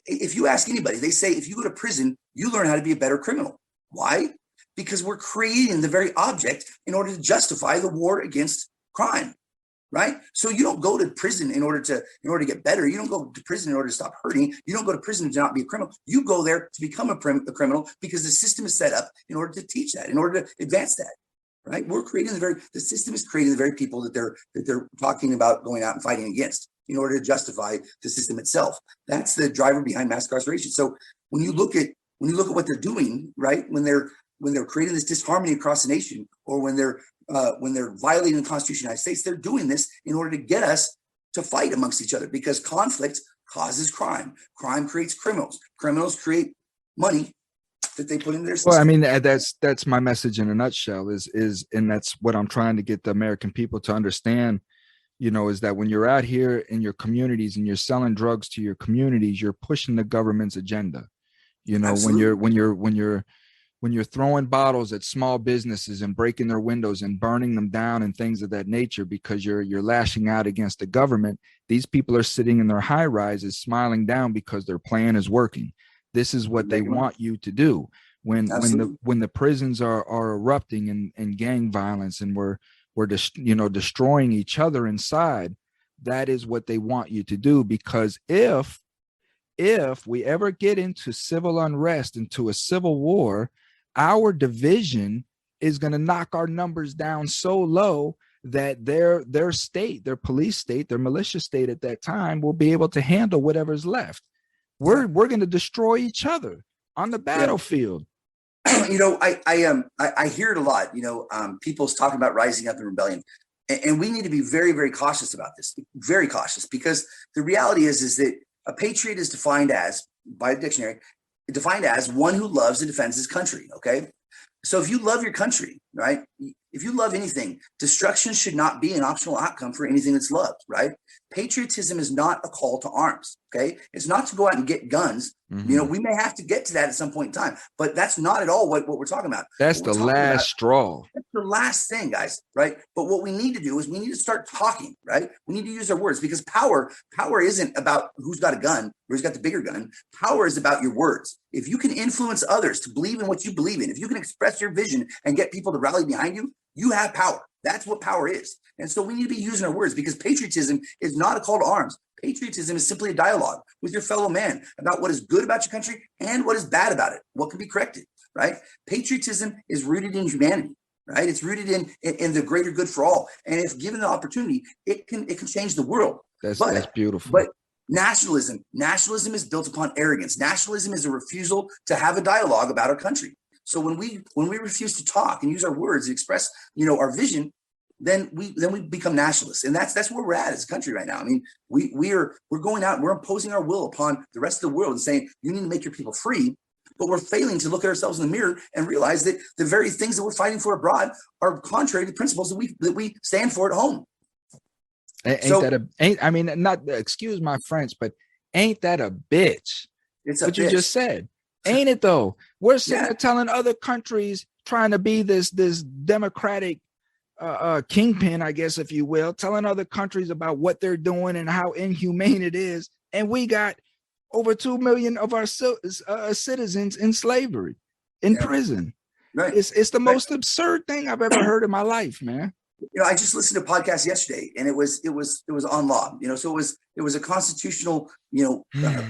Speaker 2: If you ask anybody, they say if you go to prison, you learn how to be a better criminal. Why? Because we're creating the very object in order to justify the war against crime, right? So you don't go to prison in order to get better. You don't go to prison in order to stop hurting. You don't go to prison to not be a criminal. You go there to become a criminal because the system is set up in order to teach that, in order to advance that, right? The system is creating the very people that they're talking about going out and fighting against in order to justify the system itself. That's the driver behind mass incarceration. So when you look at what they're doing, right, when they're creating this disharmony across the nation, or when they're violating the Constitution of the United States, they're doing this in order to get us to fight amongst each other because conflict causes crime. Crime creates criminals. Criminals create money that they put in their system.
Speaker 1: Well, I mean, that's my message in a nutshell is, and that's what I'm trying to get the American people to understand, is that when you're out here in your communities and you're selling drugs to your communities, you're pushing the government's agenda. Absolutely. When you're throwing bottles at small businesses and breaking their windows and burning them down and things of that nature because you're lashing out against the government, these people are sitting in their high rises smiling down because their plan is working. This is what they want you to do. When the prisons are erupting in gang violence and we're destroying each other inside, that is what they want you to do. Because if we ever get into civil unrest, into a civil war, our division is going to knock our numbers down so low that their state, their police state, their militia state at that time will be able to handle whatever's left. We're going to destroy each other on the battlefield.
Speaker 2: I hear it a lot. People's talking about rising up in rebellion, And we need to be very, very cautious about this, very cautious, because the reality is that a patriot is defined as, by the dictionary, defined as one who loves and defends his country. Okay. So if you love your country, right? If you love anything, destruction should not be an optional outcome for anything that's loved, right? Patriotism is not a call to arms, okay? It's not to go out and get guns.
Speaker 1: Mm-hmm.
Speaker 2: We may have to get to that at some point in time, but that's not at all what we're talking about.
Speaker 1: That's the last straw.
Speaker 2: That's the last thing, guys, right? But what we need to do is we need to start talking, right? We need to use our words, because power isn't about who's got a gun or who's got the bigger gun. Power is about your words. If you can influence others to believe in what you believe in, if you can express your vision and get people to rally behind you, you have power. That's what power is. And so we need to be using our words, because patriotism is not a call to arms. Patriotism is simply a dialogue with your fellow man about what is good about your country and what is bad about it, what can be corrected, right? Patriotism is rooted in humanity, right? It's rooted in the greater good for all. And if given the opportunity, it can change the world.
Speaker 1: That's beautiful.
Speaker 2: But nationalism is built upon arrogance. Nationalism is a refusal to have a dialogue about our country. So when we refuse to talk and use our words and express, our vision, then we become nationalists. And that's where we're at as a country right now. I mean, we're going out, we're imposing our will upon the rest of the world and saying, you need to make your people free. But we're failing to look at ourselves in the mirror and realize that the very things that we're fighting for abroad are contrary to the principles that we stand for at home.
Speaker 1: Excuse my French, but ain't that a bitch?
Speaker 2: It's
Speaker 1: what you just said. Ain't it though? We're sitting there telling other countries, trying to be this democratic kingpin, I guess, if you will, telling other countries about what they're doing and how inhumane it is. And we got over 2 million of our citizens in slavery, in prison.
Speaker 2: Right.
Speaker 1: It's the most absurd thing I've ever heard in my life, man.
Speaker 2: I just listened to a podcast yesterday, and it was on law. So it was a constitutional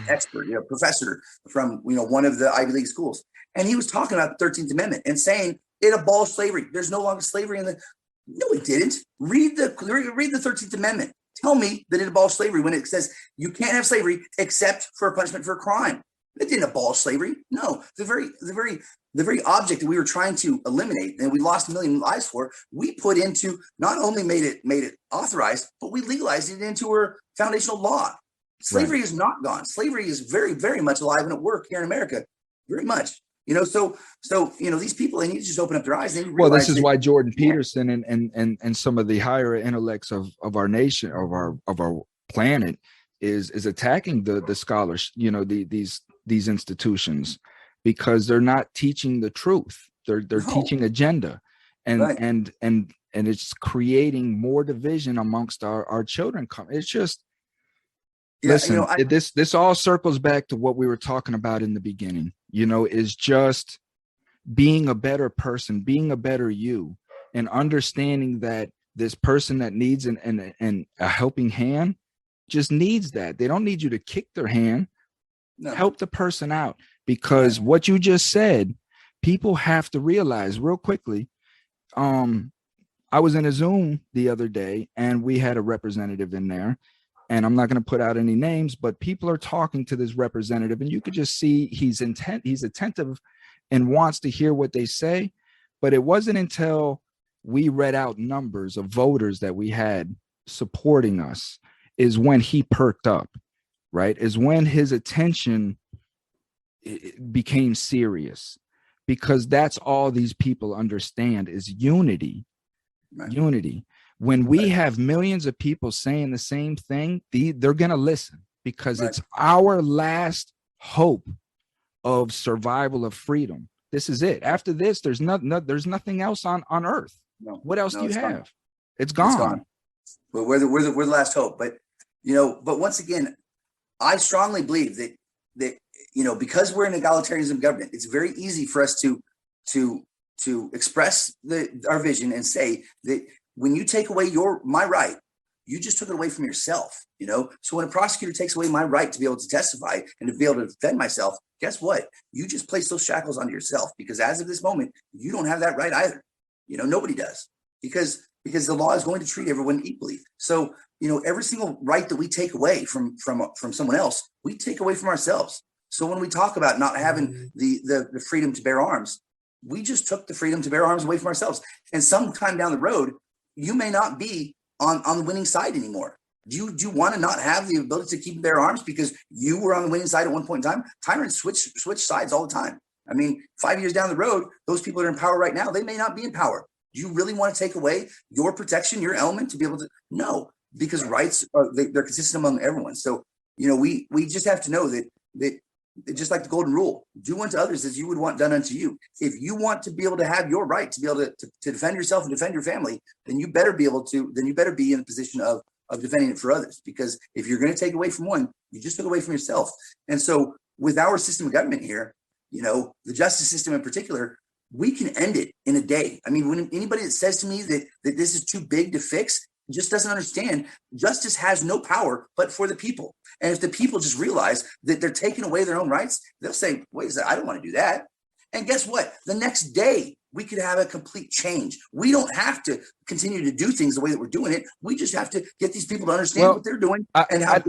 Speaker 2: expert, professor from one of the Ivy League schools, and he was talking about the 13th Amendment and saying it abolished slavery. There's no longer slavery in the. No, it didn't. Read the 13th Amendment. Tell me that it abolished slavery when it says you can't have slavery except for a punishment for a crime. It didn't abolish slavery. No, the very object that we were trying to eliminate and we lost 1 million lives for, we put into, not only made it authorized, but we legalized it into our foundational law. Slavery is not gone. Slavery is very, very much alive and at work here in America. Very much. So these people, they need to just open up their eyes.
Speaker 1: Well, this is why Jordan Peterson and some of the higher intellects of our nation, of our planet, is attacking the scholars, these institutions, because they're not teaching the truth. They're teaching agenda, and it's creating more division amongst our children. It's just listen. This all circles back to what we were talking about in the beginning. Is just being a better person, being a better you, and understanding that this person that needs a helping hand just needs that. They don't need you to kick their hand. No. Help the person out, because what you just said, people have to realize real quickly. I was in a Zoom the other day and we had a representative in there, and I'm not going to put out any names, but people are talking to this representative and you could just see he's attentive and wants to hear what they say. But it wasn't until we read out numbers of voters that we had supporting us is when he perked up, right? Is when his attention became serious, because that's all these people understand is unity. Right. Unity. When we have millions of people saying the same thing, they're going to listen, because it's our last hope of survival of freedom. This is it. After this, there's nothing else on earth. No, what else do you have? Gone. It's gone.
Speaker 2: Well, we're the last hope. But but once again, I strongly believe that because we're an egalitarianism government, it's very easy for us to express our vision and say that when you take away my right, you just took it away from yourself. So when a prosecutor takes away my right to be able to testify and to be able to defend myself, guess what? You just place those shackles onto yourself, because as of this moment, you don't have that right either. Nobody does, because the law is going to treat everyone equally. So every single right that we take away from someone else, we take away from ourselves. So when we talk about not having the freedom to bear arms, we just took the freedom to bear arms away from ourselves. And sometime down the road, you may not be on the winning side anymore. Do you want to not have the ability to keep and bear arms because you were on the winning side at one point in time? Tyrants switch sides all the time. I mean, 5 years down the road, those people that are in power right now, they may not be in power. Do you really want to take away your protection, your element to be able to? No, because rights they're consistent among everyone. So, we just have to know that just like the golden rule, do unto others as you would want done unto you. If you want to be able to have your right to be able to defend yourself and defend your family, then you better be able to. Then you better be in the position of defending it for others. Because if you're going to take away from one, you just took away from yourself. And so, with our system of government here, the justice system in particular, we can end it in a day. I mean, when anybody that says to me that this is too big to fix just doesn't understand, justice has no power but for the people. And if the people just realize that they're taking away their own rights, they'll say, wait a second, I don't want to do that. And guess what? The next day, we could have a complete change. We don't have to continue to do things the way that we're doing it. We just have to get these people to understand what they're doing and how.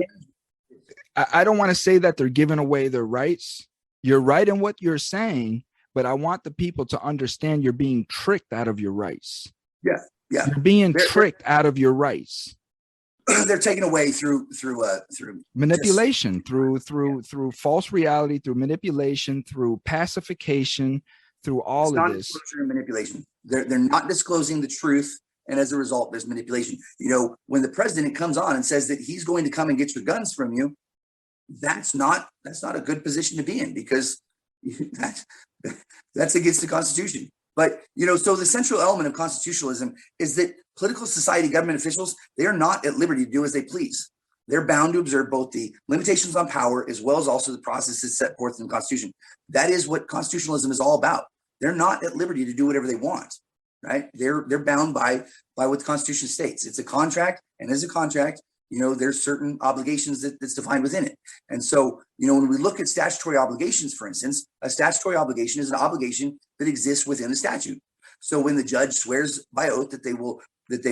Speaker 1: I don't want to say that they're giving away their rights. You're right in what you're saying, but I want the people to understand you're being tricked out of your rights.
Speaker 2: Yeah.
Speaker 1: You're being tricked out of your rights.
Speaker 2: They're taken away through
Speaker 1: manipulation, through false reality, through manipulation, through pacification, through all of this.
Speaker 2: And manipulation. They're not disclosing the truth, and as a result, there's manipulation. When the president comes on and says that he's going to come and get your guns from you, that's not a good position to be in, because that's against the Constitution. But, so the central element of constitutionalism is that political society, government officials, they are not at liberty to do as they please. They're bound to observe both the limitations on power as well as also the processes set forth in the Constitution. That is what constitutionalism is all about. They're not at liberty to do whatever they want, right? They're bound by what the Constitution states. It's a contract, and as a contract, there's certain obligations that's defined within it. And so, when we look at statutory obligations, for instance, a statutory obligation is an obligation that exists within the statute. So when the judge swears by oath that they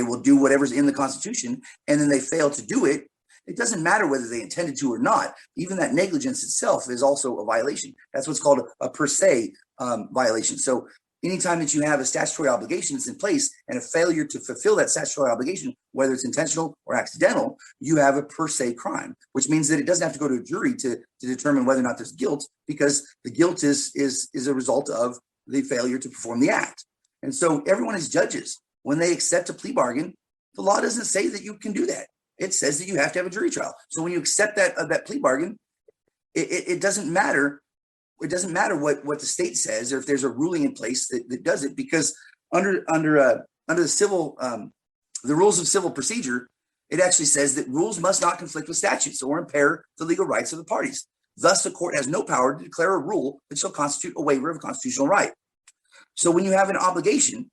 Speaker 2: will do whatever's in the Constitution, and then they fail to do it, it doesn't matter whether they intended to or not. Even that negligence itself is also a violation. That's what's called a per se violation. So anytime that you have a statutory obligation that's in place and a failure to fulfill that statutory obligation, whether it's intentional or accidental, you have a per se crime, which means that it doesn't have to go to a jury to determine whether or not there's guilt, because the guilt is a result of the failure to perform the act. And so everyone is judges. When they accept a plea bargain, the law doesn't say that you can do that. It says that you have to have a jury trial. So when you accept that plea bargain, it doesn't matter. It doesn't matter what the state says, or if there's a ruling in place that does it, because under the civil the rules of civil procedure, it actually says that rules must not conflict with statutes or impair the legal rights of the parties. Thus, the court has no power to declare a rule that shall constitute a waiver of a constitutional right. So when you have an obligation,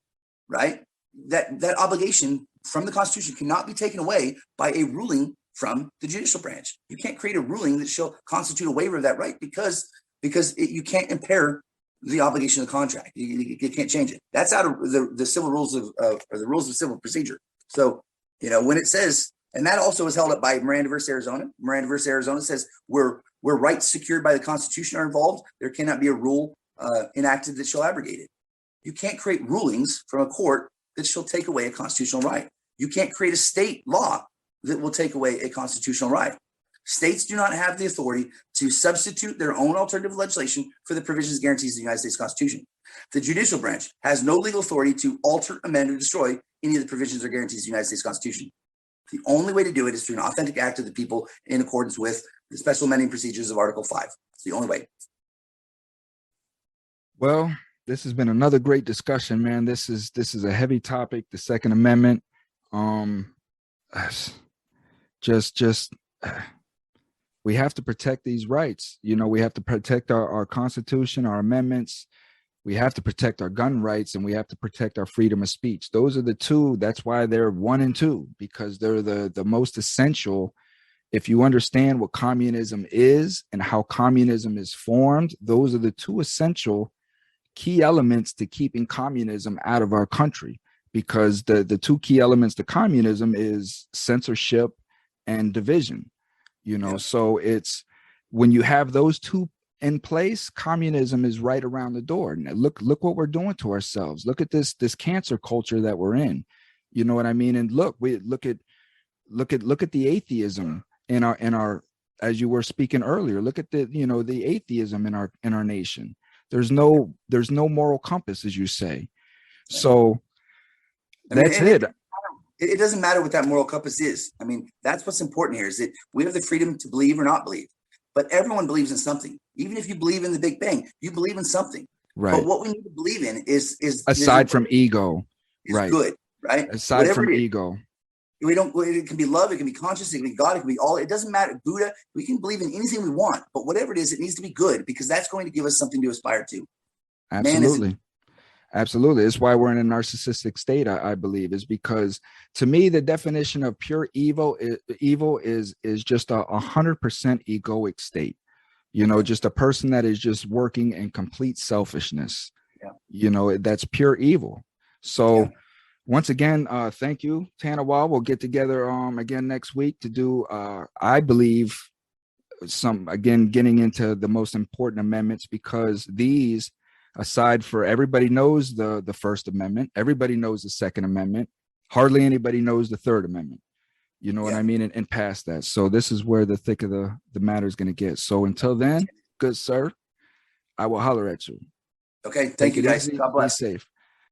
Speaker 2: right, that obligation from the Constitution cannot be taken away by a ruling from the judicial branch. You can't create a ruling that shall constitute a waiver of that right, because you can't impair the obligation of the contract. You can't change it. That's out of the civil rules or the rules of civil procedure. So, when it says, and that also is held up by Miranda versus Arizona. Miranda versus Arizona says where rights secured by the Constitution are involved, there cannot be a rule enacted that shall abrogate it. You can't create rulings from a court that shall take away a constitutional right. You can't create a state law that will take away a constitutional right. States do not have the authority to substitute their own alternative legislation for the provisions and guarantees of the United States Constitution. The judicial branch has no legal authority to alter, amend, or destroy any of the provisions or guarantees of the United States Constitution. The only way to do it is through an authentic act of the people in accordance with the special amending procedures of Article 5. It's the only way.
Speaker 1: Well, this has been another great discussion, man. This is a heavy topic, the Second Amendment. We have to protect these rights. We have to protect our Constitution, our amendments. We have to protect our gun rights, and we have to protect our freedom of speech. Those are the two. That's why they're 1 and 2, because they're the most essential. If you understand what communism is and how communism is formed, those are the two essential key elements to keeping communism out of our country, because the two key elements to communism is censorship and division. So it's when you have those two in place, communism is right around the door. And look what we're doing to ourselves. Look at this cancer culture that we're in. You know what I mean? And look at the atheism in our as you were speaking earlier. Look at the atheism in our nation. There's no moral compass, as you say. So that's it.
Speaker 2: It doesn't matter what that moral compass is. I mean, that's what's important here, is that we have the freedom to believe or not believe. But everyone believes in something. Even if you believe in the Big Bang, you believe in something.
Speaker 1: Right.
Speaker 2: But what we need to believe in is
Speaker 1: aside from ego, right?
Speaker 2: Good, right?
Speaker 1: Aside Whatever from ego.
Speaker 2: It can be love, it can be conscious, it can be God, it can be all. It doesn't matter. Buddha, we can believe in anything we want, but whatever it is, it needs to be good, because that's going to give us something to aspire to.
Speaker 1: Absolutely. Absolutely. It's why we're in a narcissistic state, I believe, is because, to me, the definition of pure evil is just 100% egoic state. Just a person that is just working in complete selfishness. Yeah. That's pure evil. So once again, thank you, Tanawah. We'll get together again next week to do, I believe, getting into the most important amendments, because these, aside for everybody knows the First Amendment, everybody knows the Second Amendment, hardly anybody knows the Third Amendment. You know what I mean? And past that. So this is where the thick of the matter is going to get. So until then, good sir, I will holler at you.
Speaker 2: Okay. Thank you, guys.
Speaker 1: Easy.
Speaker 2: God bless.
Speaker 1: Be safe.